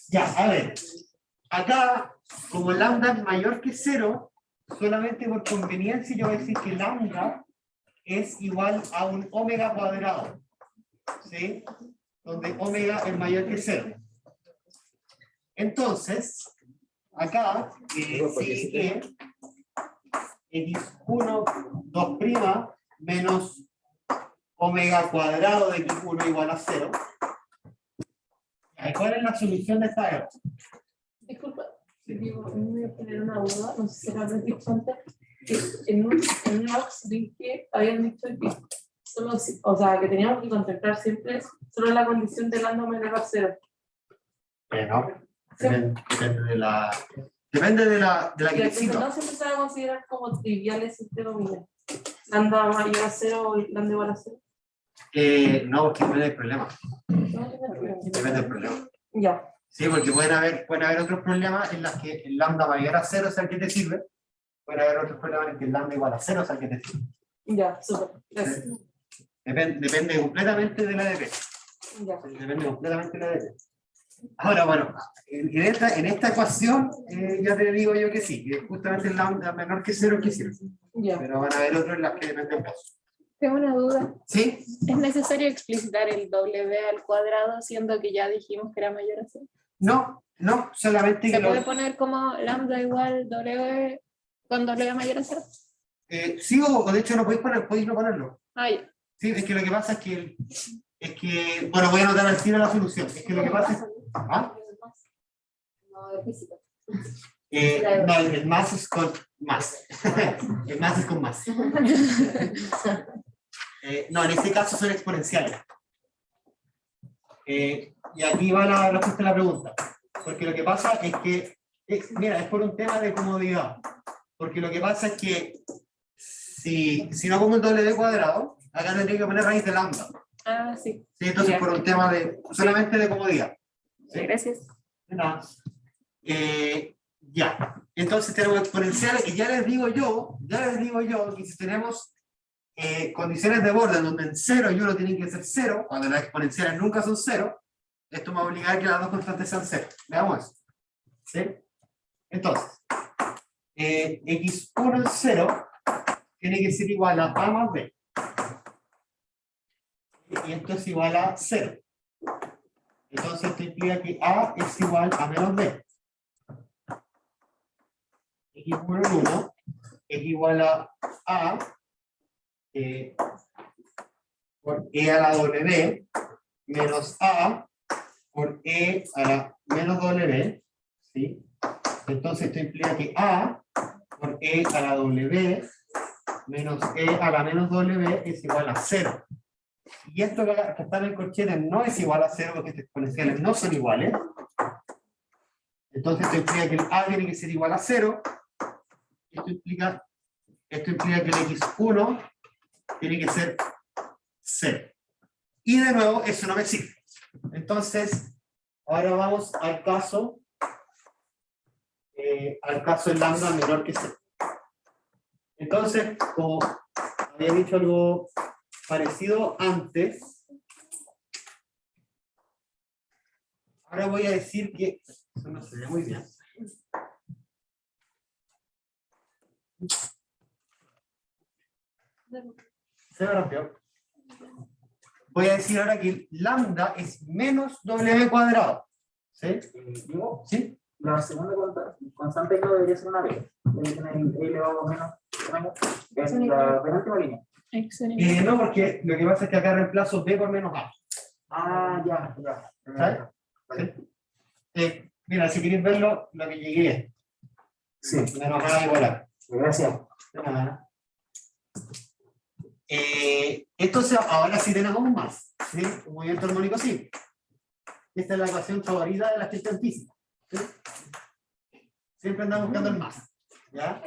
Ya, a ver. Acá, como lambda es mayor que 0, solamente por conveniencia yo voy a decir que lambda es igual a un omega cuadrado. ¿Sí? Donde omega es mayor que 0. Entonces, acá, sigue x1, 2' menos omega cuadrado de x1 igual a 0. ¿Cuál es la solución de esta ecuación? Disculpa, digo, me voy a poner una duda, no sé si era antes, que en un box vi que habían dicho que solo, o sea, que teníamos que contemplar siempre solo la condición de lambda menor a 0. No, depende de la Y que al cito. no siempre se va a considerar como triviales este dominio. Lambda mayor a 0 y lambda igual a 0. No, porque depende del problema. No, Depende del problema. ya. Sí, porque pueden haber otros problemas en los que el lambda mayor a 0 es el que te sirve. Pueden haber otros problemas en que el lambda igual a 0 es el que te sirve. Ya, súper. Gracias. Depende completamente de la ADP. Ya. Depende completamente de la ADP. Ahora, bueno, en esta ecuación ya te digo yo que sí, que justamente el lambda menor que 0 que sirve. Ya. Pero van a haber otros en las que dependen más. Tengo una duda. ¿Sí? ¿Es necesario explicitar el w al cuadrado siendo que ya dijimos que era mayor a 0? No, solamente ¿Se que puede poner como lambda igual w con w mayor a 0? sí, o de hecho no podéis no ponerlo. Ah, ya. Sí, es que lo que pasa es que, bueno, voy a anotar al tiro la solución. Es que lo que pasa es, No, de física. no, el más es con más. El más es con más. No, en este caso son exponenciales. Y aquí va la respuesta a la pregunta. Porque lo que pasa es que, mira, es por un tema de comodidad. Porque lo que pasa es que si no pongo un w cuadrado, acá tendría que poner raíz de lambda. Ah, sí. ¿Sí? Entonces, por un tema solamente de comodidad. Sí, gracias. No. Ya. Entonces tenemos exponenciales y ya les digo yo que si tenemos condiciones de borde donde en 0 y 1 tienen que ser 0, cuando las exponenciales nunca son 0, esto me va a obligar a que las dos constantes sean 0. Veamos eso. ¿Sí? Entonces, x1 en 0 tiene que ser igual a a más b. Y esto es igual a 0. Entonces esto implica que a es igual a menos b. x1 en 1 es igual a por e a la w menos a por e a la menos w. ¿Sí? Entonces esto implica que a por e a la w menos e a la menos w es igual a 0. Y esto que está en el corchete no es igual a 0 porque estas exponenciales no son iguales. Entonces esto implica que el a tiene que ser igual a 0. Esto implica que el x1 tiene que ser 0. Y de nuevo, eso no me sirve. Entonces, ahora vamos al caso del lambda menor que 0. Entonces, como había dicho algo parecido antes, ahora voy a decir que eso no se ve muy bien. Se ve rápido. Voy a decir ahora que lambda es menos w cuadrado. ¿Sí? ¿Sí? La segunda constante no debería ser una b. Debería tener e elevado a menos en la penúltima línea. Excelente. No, porque lo que pasa es que acá reemplazo b por menos a. Ah, ya. ¿Sí? Mira, si queréis verlo, lo que llegué. Sí. Menos a igual a. Gracias. Entonces, ahora sí tenemos un más. ¿Sí? Un movimiento armónico simple. Esta es la ecuación favorita de la gente en física. ¿Sí? Siempre andamos buscando el más. ¿Ya?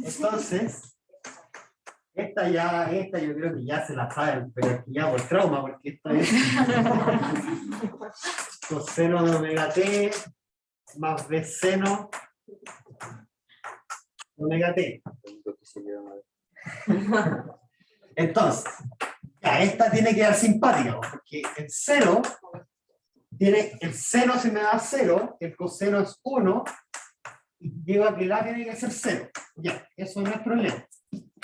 Entonces, esta yo creo que ya se la saben, pero ya por trauma, porque esta es coseno de omega t más b seno de omega t. Entonces, Ya, esta tiene que dar simpática, porque el 0 tiene, el seno se me da 0, el coseno es 1, y llego a que el A tiene que ser 0. Ya, eso no es problema.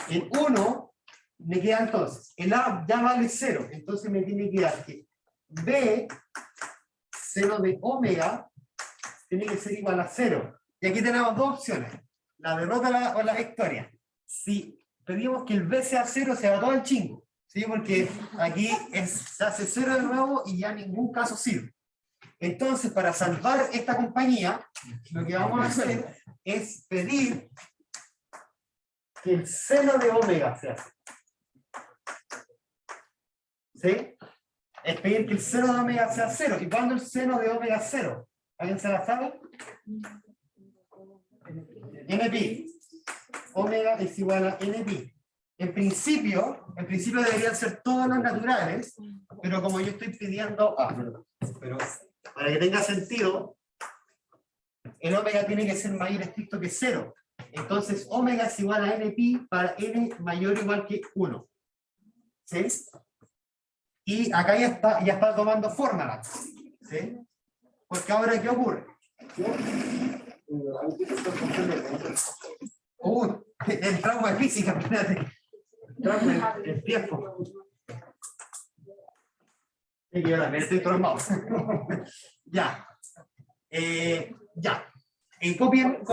El 1 me queda entonces, el A ya vale 0, entonces me tiene que dar que B seno de omega tiene que ser igual a 0. Y aquí tenemos dos opciones, la derrota o la victoria. Si pedimos que el B sea 0, se va todo el chingo, ¿sí? Porque aquí se hace 0 de nuevo y ya en ningún caso sirve. Entonces, para salvar esta compañía, lo que vamos a hacer es pedir que el seno de omega sea 0. ¿Sí? Es pedir que el seno de omega sea 0. ¿Y cuándo el seno de omega es 0? ¿Alguien se la sabe? NP. Omega es igual a NP. En principio deberían ser todos los naturales, pero como yo estoy pidiendo... pero para que tenga sentido, el omega tiene que ser mayor estricto que 0. Entonces, omega es igual a NP para n mayor o igual que 1. ¿Sí? Y acá ya está tomando forma la cosa. ¿Sí? Porque ahora, ¿qué ocurre? El trauma de física, espérate. El trauma del tiempo. Sí, yo también estoy traumado. Ya. Ya. Copien,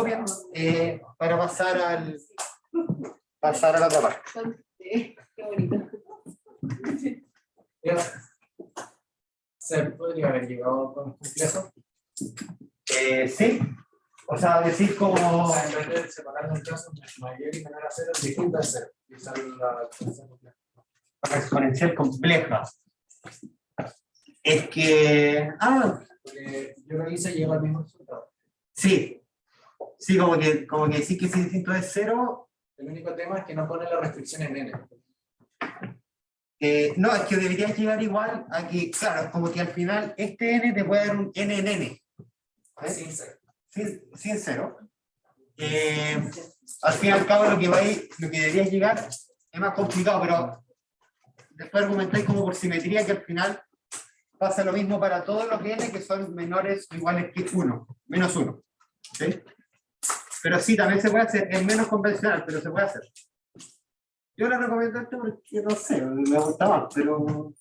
para pasar a la otra parte. Qué bonito. ¿Se podría haber llegado con complejo? Sí. O sea, decir como... O sea, en vez de separar los casos mayor y menor a 0, distinto a 0. Y usar la exponencial compleja. Exponencial compleja. Es que... Porque yo lo hice y llegó al mismo resultado. Sí. Sí, como que decir que si distinto es 0... El único tema es que no pone la restricción en n. No, es que deberías llegar igual a que, claro, como que al final este n te puede dar un n en n. Sin 0. Sin 0. Al fin y al cabo lo que deberías llegar es más complicado, pero después argumentáis como por simetría que al final pasa lo mismo para todos los n que son menores o iguales que 1, menos 1. ¿Sí? Pero sí, también se puede hacer, es menos convencional, pero se puede hacer. Yo lo recomiendo esto porque no sé, me gusta más, pero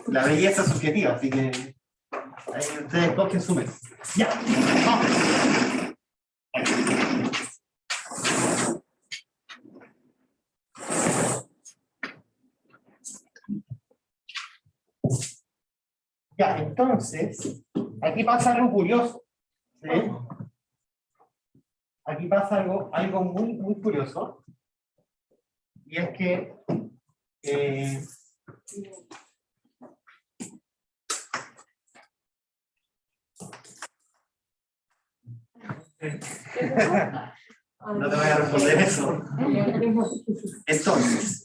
la belleza es subjetiva, así que ahí ustedes cogen su mes. Ya, vamos. Ya, entonces, aquí pasa algo curioso. ¿Sí? Aquí pasa algo muy, muy curioso. Y es que no te voy a responder eso. Entonces,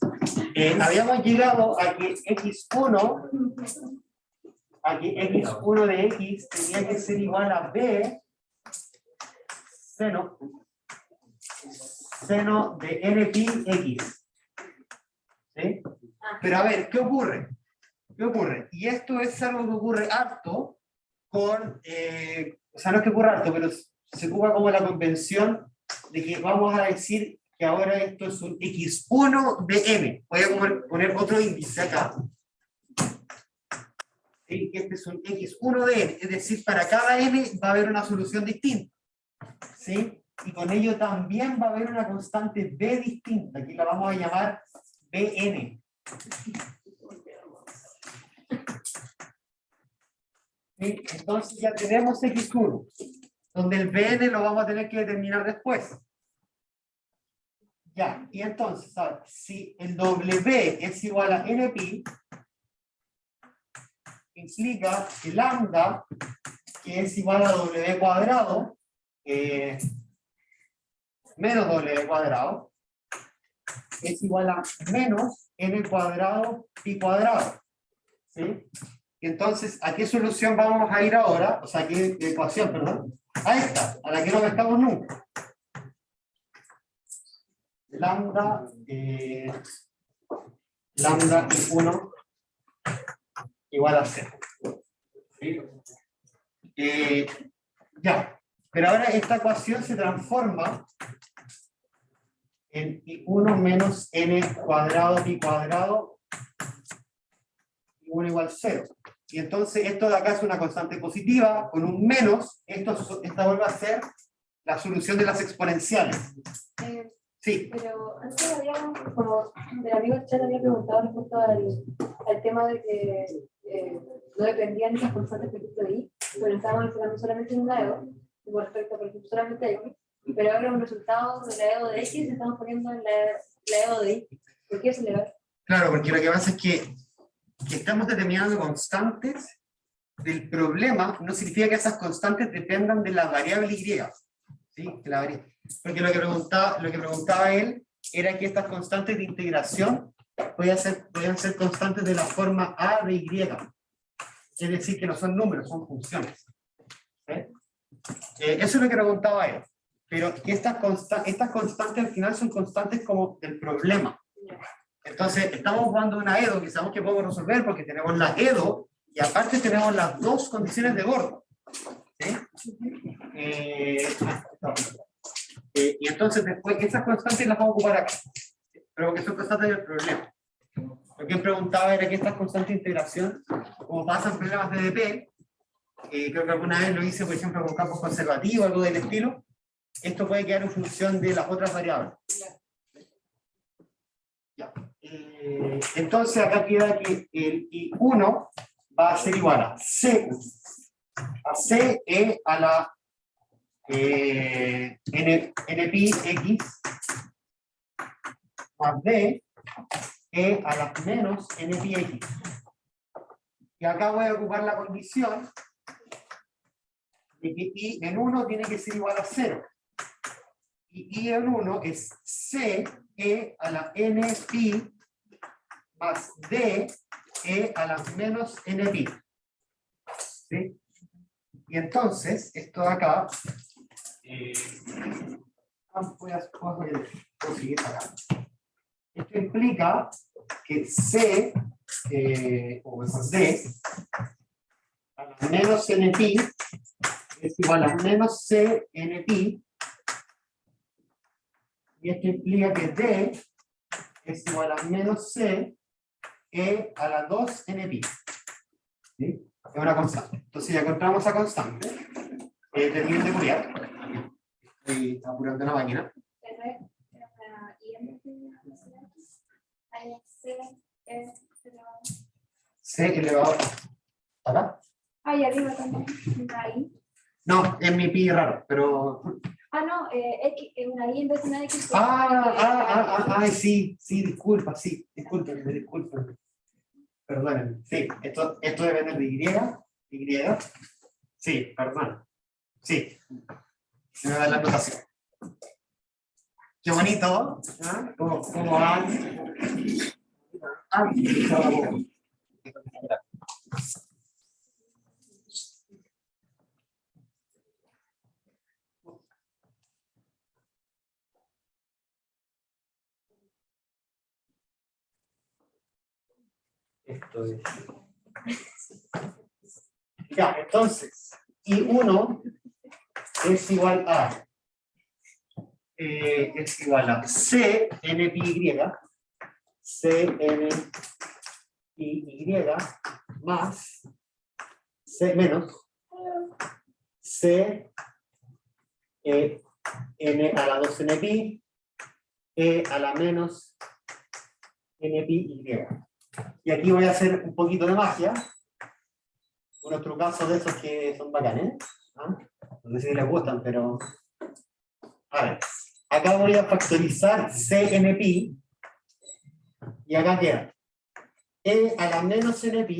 habíamos llegado a que x1 de x tenía que ser igual a b seno de npi x. ¿Sí? Pero a ver, ¿qué ocurre? Y esto es algo que ocurre harto con, o sea, no es que ocurra harto, pero se ocupa como la convención de que vamos a decir que ahora esto es un x1 de n. Voy a poner otro índice acá. ¿Sí? Este es un x1 de n, es decir, para cada n va a haber una solución distinta. ¿Sí? Y con ello también va a haber una constante b distinta, aquí la vamos a llamar bn. ¿Sí? Entonces ya tenemos x1, donde el bn lo vamos a tener que determinar después. Ya, y entonces, ¿sabes? Si el w es igual a npi, implica que lambda, que es igual a w cuadrado, menos w cuadrado, es igual a menos n cuadrado pi cuadrado. ¿Sí? Y entonces, ¿a qué solución vamos a ir ahora? O sea, ¿a qué ecuación, perdón? A esta, a la que no pescamos nunca. Lambda, lambda es 1 igual a 0. ¿Sí? Ya, pero ahora esta ecuación se transforma en I1 menos n cuadrado pi cuadrado, I1 igual 0. Y entonces esto de acá es una constante positiva, con un menos, esta vuelve a ser la solución de las exponenciales. Sí. Pero antes habíamos, como el amigo Chat había preguntado respecto al tema de que no dependían esas constantes que tú ahí, pero estábamos enfocando solamente en una EO, con respecto a, por ejemplo, solamente a X, pero ahora un resultado de la EO de X y estamos poniendo en la EO de Y. ¿Por qué es legal? Claro, porque lo que pasa es que estamos determinando constantes del problema, no significa que esas constantes dependan de la variable Y. ¿Sí? Porque lo que preguntaba él era que estas constantes de integración podían ser constantes de la forma A de Y. Es decir, que no son números, son funciones. Eso es lo que preguntaba él. Pero estas constantes al final son constantes como del problema. Entonces, estamos jugando una EDO que sabemos que podemos resolver porque tenemos la EDO y aparte tenemos las dos condiciones de bordo. ¿Sí? Y entonces después esas constantes las vamos a ocupar acá. Pero porque son constantes del problema. Lo que él preguntaba era que estas constantes de integración, como pasan problemas de DP, creo que alguna vez lo hice, por ejemplo, con campos conservativos, algo del estilo, esto puede quedar en función de las otras variables. Ya. Entonces acá queda que el I1 va a ser igual a C a la NPi X más D a la menos NPi X. Y acá voy a ocupar la condición de que I en 1 tiene que ser igual a 0. Y I en 1 es C a la NPi más D a la menos NPi. ¿Sí? Y entonces, esto de acá, voy a conseguir acá. Esto implica que C o D a la menos NPi es igual a menos C NPi, y esto implica que D es igual a menos C a la 2 NPi. ¿Sí? Es una constante. Entonces ya encontramos esa constante. Termino de Fourier. Estoy apurando la máquina. C elevado a acá. Ahí arriba también. Ahí. No, es mi pi raro, pero. Ah, no, X, una Y en vez de una X. Sí, disculpa, disculpen. Perdónenme. Sí, esto depende de Y. Sí, perdón. Sí. Se me da la anotación. Qué bonito. ¿Ah? ¿Cómo van? Esto es. Ya, entonces, I1 es igual a C n pi y, más C menos C n a la 2 n pi a la menos n pi y. Y aquí voy a hacer un poquito de magia, unos trucazos de esos que son bacanes. No sé si les gustan, pero a ver, acá voy a factorizar CNPi y acá queda E a la menos NPi,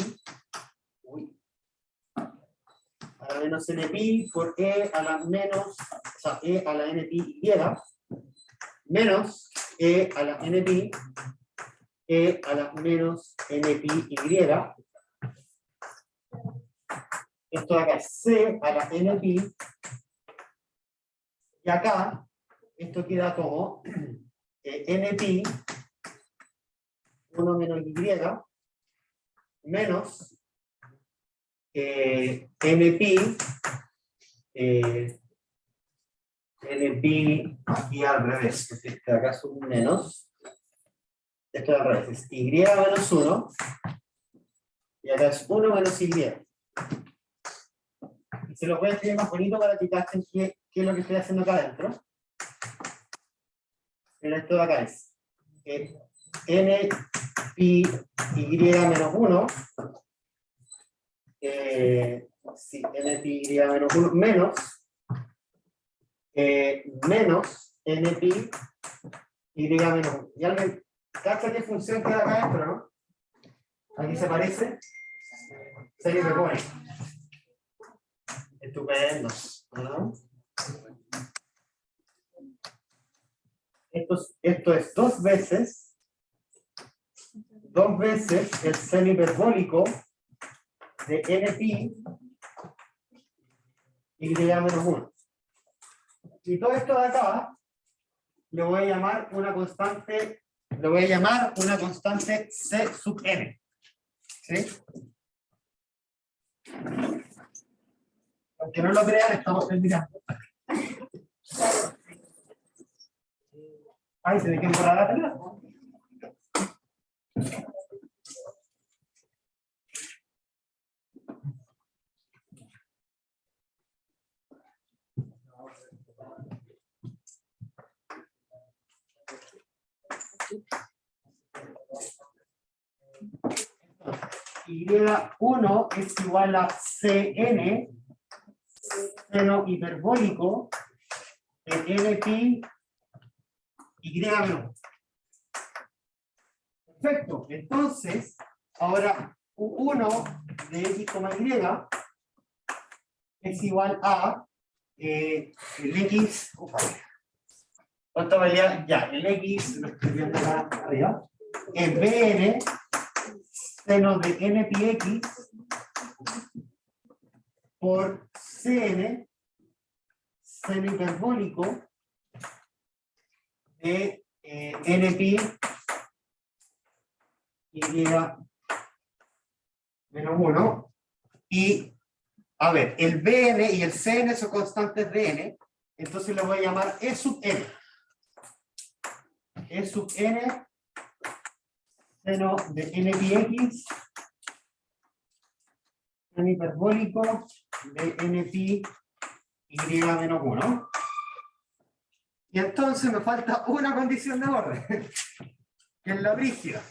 a la menos NPi por E a la menos, o sea, E a la NPi y menos E a la NPi E a la menos NPi y. Esto de acá es C a la NPi. Y acá, esto queda como NPi 1 menos Y menos NP, aquí al revés, porque acá es un menos. Esto al revés, es Y menos 1. Y acá es 1 menos Y. Y se lo voy a escribir más bonito para que cachen qué es lo que estoy haciendo acá adentro. Pero esto de acá es NPY menos 1. Sí, NPY menos 1 menos NPY menos 1. ¿Y alguien cacha qué función queda acá adentro, no? Aquí se parece. Se me pone. Estupendo, ¿no? Esto es dos veces el seno hiperbólico de NPY menos 1. Y todo esto de acá le voy a llamar una constante, C sub n. ¿Sí? Aunque no lo crean, estamos terminando. Ay, ¿se ve que borrar la tela? Y1 es igual a Cn, seno hiperbólico, de NPY menos. Perfecto, entonces, ahora U1 de X, Y es igual a el X, ¿cuánto valía? Ya, el X, lo estoy viendo acá arriba, es Bn seno de NPX por Cn, seno hiperbólico de NPY menos 1. Y, a ver, el Bn y el Cn son constantes de n, entonces le voy a llamar E sub n. E sub n seno de NPX, seno hiperbólico de NPY menos 1. Y entonces me falta una condición de orden, que es la brígida.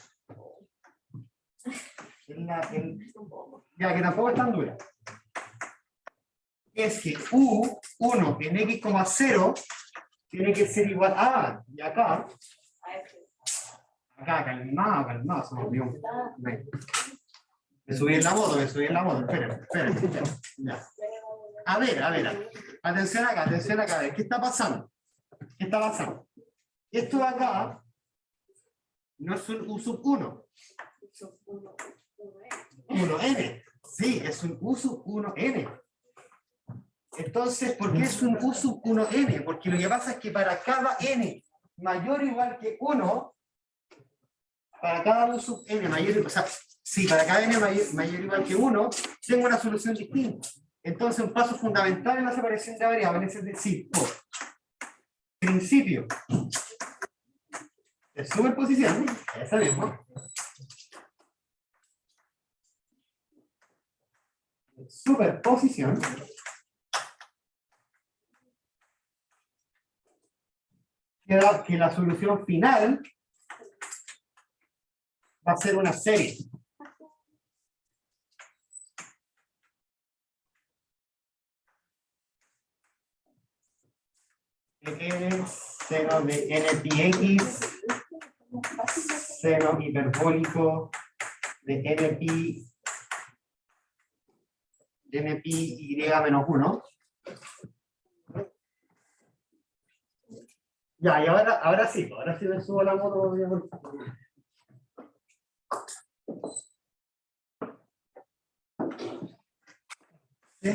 Ya que tampoco es tan dura. Es que U1 en X,0 tiene que ser igual a, y acá, calmado, se me olvidó. Me subí en la moto, esperen. Ya. A ver, atención acá, a ver, ¿qué está pasando? Esto de acá no es un U sub 1. 1n. Sí, es un U sub 1n. Entonces, ¿por qué es un U sub 1n? Porque lo que pasa es que para cada n mayor o igual que 1, para cada U sub n mayor, o sea, sí, para cada n mayor o igual que 1, tengo una solución distinta. Entonces, un paso fundamental en la separación de variables es decir, por principio de superposición, esa misma, superposición, queda que la solución final va a ser una serie. N seno de NPX, seno hiperbólico de NPY menos 1. Ya, y ahora sí me subo a la moto. ¿Sí?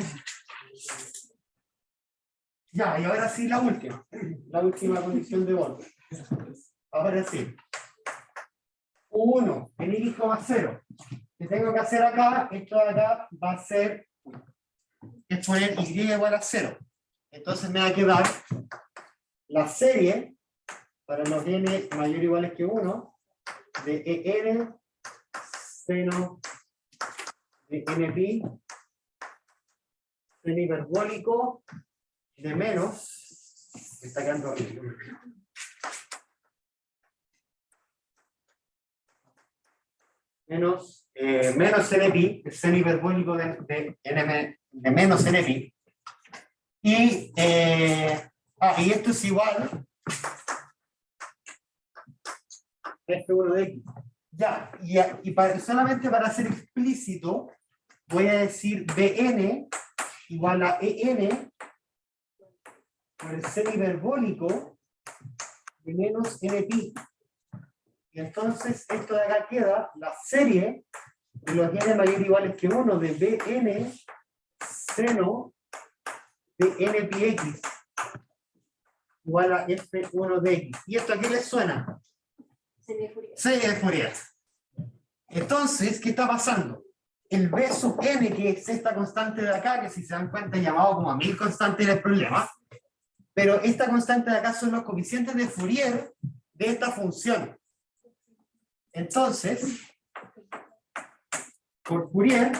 Ya, y ahora sí la última condición de orden. Ahora sí. 1 en X,0 que tengo que hacer acá, esto de acá va a ser, es poner y igual a 0. Entonces me va a quedar la serie para los n mayor o iguales que 1 de en seno de npi seno hiperbólico de menos, me está quedando horrible. Menos npi, el seno hiperbólico de menos npi. Y esto es igual F1 de X. Ya, solamente para ser explícito, voy a decir Bn igual a En por el seno hiperbólico de menos Npi. Y entonces esto de acá queda la serie de los n mayor o iguales que 1 de Bn seno de Npx igual a F1 de X. ¿Y esto a qué les suena? Serie de Fourier. Entonces, ¿qué está pasando? El B sub n, que es esta constante de acá, que si se dan cuenta he llamado como a 1000 constantes en el problema, pero esta constante de acá son los coeficientes de Fourier de esta función. Entonces, por Fourier,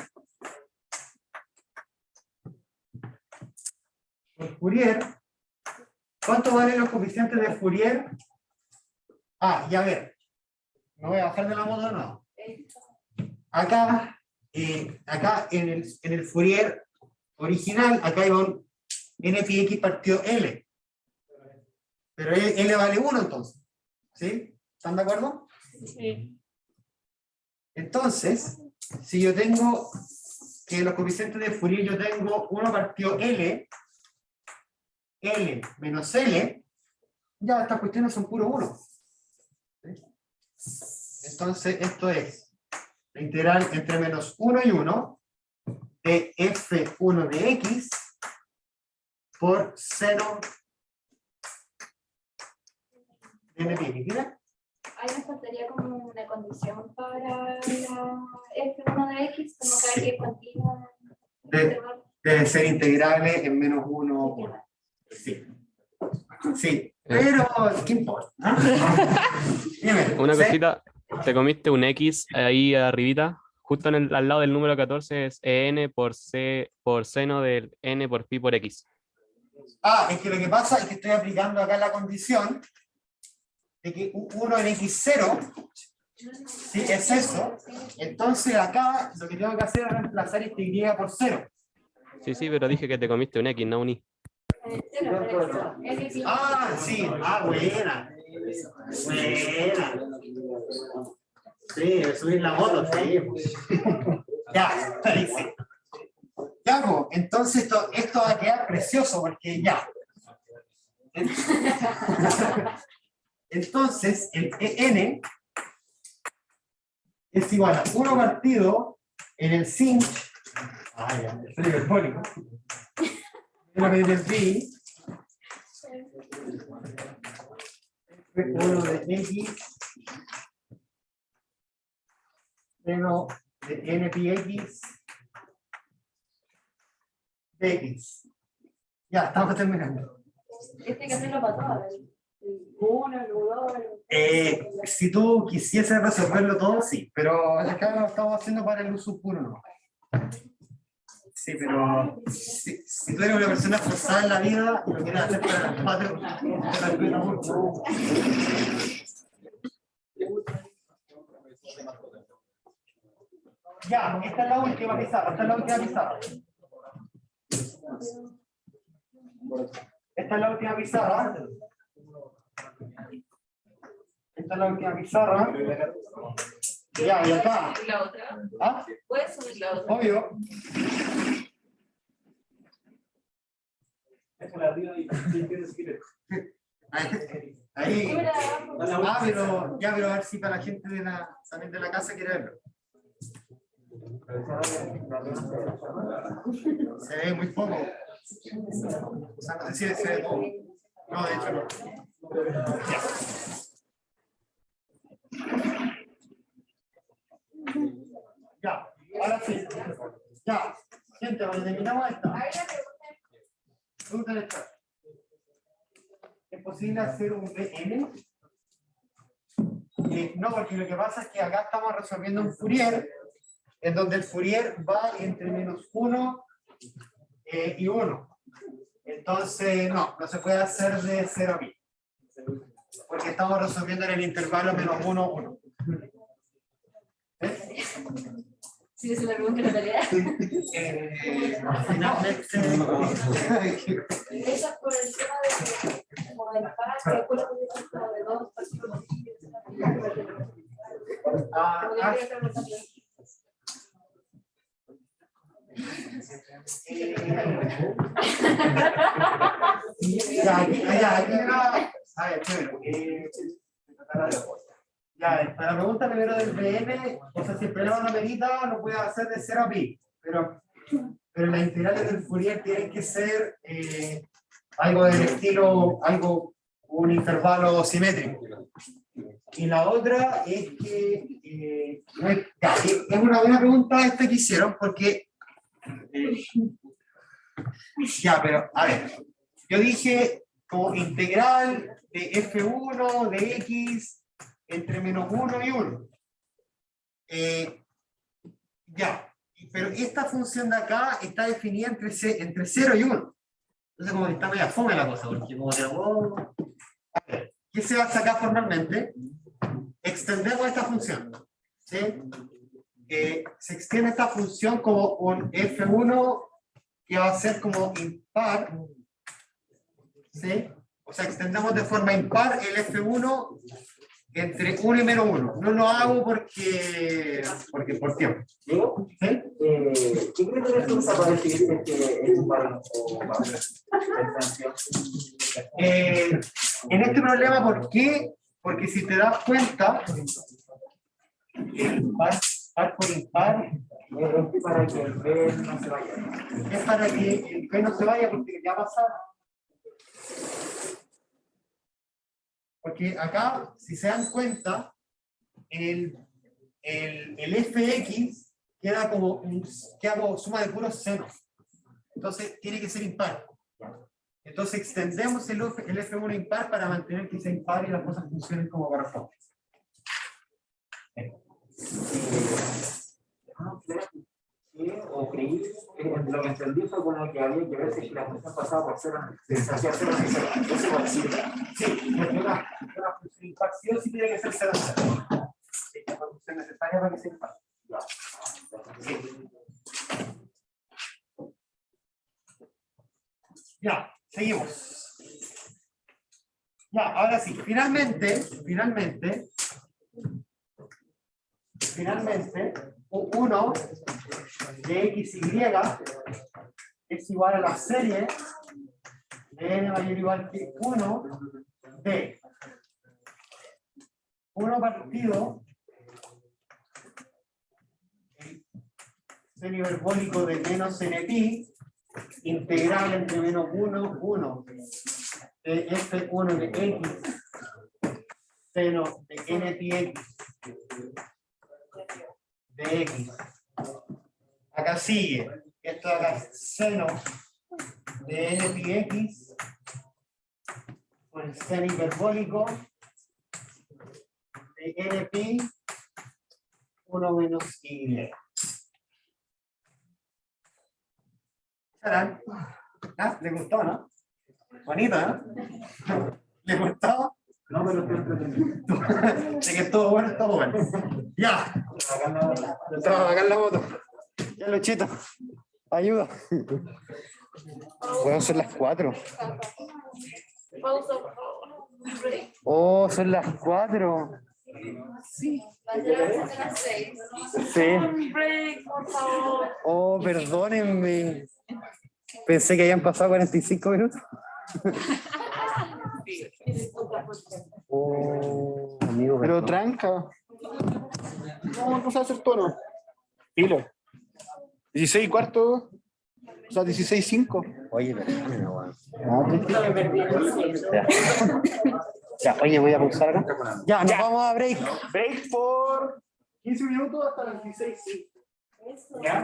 ¿cuánto valen los coeficientes de Fourier? Y a ver, me voy a bajar de la moto de nuevo. Acá en el Fourier original, acá iba un npx partido L. Pero L vale 1 entonces. ¿Sí? ¿Están de acuerdo? Sí. Entonces, si yo tengo que los coeficientes de Fourier, yo tengo 1 partido L menos L, ya estas cuestiones son puro 1. ¿Sí? Entonces, esto es la integral entre menos 1 y 1 de F1 de X por seno de NPX. ¿Mira? Ahí me faltaría como una condición para la F1 de X, como que hay que continua. Debe ser integrable en menos 1. Sí. Sí. Pero, ¿qué importa? Dime, Una ¿sí? cosita, te comiste un X ahí arribita, justo al lado del número 14 es En por seno del N por pi por X. Es que lo que pasa es que estoy aplicando acá la condición de que 1 en X0, ¿sí? Es eso. Entonces acá lo que tengo que hacer es reemplazar este Y por 0. Sí, pero dije que te comiste un X, no un Y. Sí, buena. Buena. Sí, subir la moto, sí. Ya, dice. Ya, pues, entonces esto va a quedar precioso porque ya. Entonces, el EN es igual a 1 partido en el sinh. El serio hiperbólico. Una vez del pi. F1 de X seno de NPX de X. Ya, estamos terminando. Este hay que hacerlo para todas. Si tú quisieses resolverlo todo, sí, pero acá lo estamos haciendo para el uso puro, ¿no? Sí, pero si tú eres una persona forzada en la vida y lo quieres hacer para las 4, te respeto mucho. Ya, esta es la última pizarra, Esta es la última pizarra. Esta es la última pizarra. Ya, y acá. La otra. ¿Puedes subir la otra? Obvio. Ahí. Pero a ver si para la gente también de la casa quiere verlo. Se ve muy poco. O sea, no sé si se ve todo. No, de hecho no. Ya. Ya, ahora sí. Ya, gente, cuando terminamos esta. Pregunta en el chat. ¿Es posible hacer un BN? No, porque lo que pasa es que acá estamos resolviendo un Fourier, en donde el Fourier va entre -1 y 1. Entonces, no se puede hacer de 0 a pi. Porque estamos resolviendo en el intervalo -1, 1. Sí, esa es la pregunta de la tarea. Finalmente. Eso es por el tema de como del par, que después lo tuvimos como de 2 partículas. A ver, primero. Ya, para la pregunta primero del BN, o sea, si el problema no merita, lo puede hacer de 0 a pi, pero las integrales del Fourier tienen que ser algo del estilo, un intervalo simétrico. Y la otra es que, es una buena pregunta esta que hicieron, porque, pero, a ver, yo dije como integral de f1 de x entre -1 y 1. Pero esta función de acá está definida entre 0 y 1. Entonces como que está media fome la cosa, porque como que, a ver, ¿qué se hace acá formalmente? Extendemos esta función, ¿sí? Se extiende esta función como un f1 que va a ser como impar, ¿sí? O sea, extendemos de forma impar el f1 entre 1 y -1. No lo hago porque por tiempo. ¿Diego? ¿Sí? ¿Qué criterio se usa para decidir que es un par o par? En este problema, ¿por qué? Porque si te das cuenta, par por impar Es para que el B no se vaya. es para que el B no se vaya, porque ya va a pasar. Porque acá, si se dan cuenta, el fx queda como suma de puros senos. Entonces tiene que ser impar. Entonces extendemos el f1 impar para mantener que sea impar y las cosas funcionen como corresponde. O creí, lo que entendí fue como que había que ver si la función pasaba por 0, se hacía 0 y 0. Eso es posible. Sí, porque una función impar sí o sí tiene que ser 0, 0. Es la función necesaria para que sea impar. Ya, seguimos. Ya, ahora sí, finalmente, U1 de x, y es igual a la serie de n mayor o igual que 1 de 1 partido seno hiperbólico de menos npi integral entre -1, 1 de f1 de x seno de npx de x. Acá sigue, esto de acá es seno de npx por el seno hiperbólico de np 1 menos y. ¿Ah? ¿Le gustó, no? Bonito, ¿no? ¿Le gustó? No, pero estoy entretenido. De que estuvo bueno, estuvo bueno. Ya. Estaba acá en la moto. Ya, Luchito. Ayuda. Bueno, son las 4. Pausa, por favor. Break. Oh, son las 4. Sí. Las 6. Sí. Break, por favor. Oh, perdónenme. Pensé que habían pasado 45 minutos. Oh, amigo. Pero tranca. No, no sabe hacer tono. Filo. 16 y cuarto. O sea, 16:05. Oye, perdóname, weón. Ya, oye, voy a pausar acá. Ya, nos vamos a break. Break por 15 minutos hasta las 16:05. ¿Ya?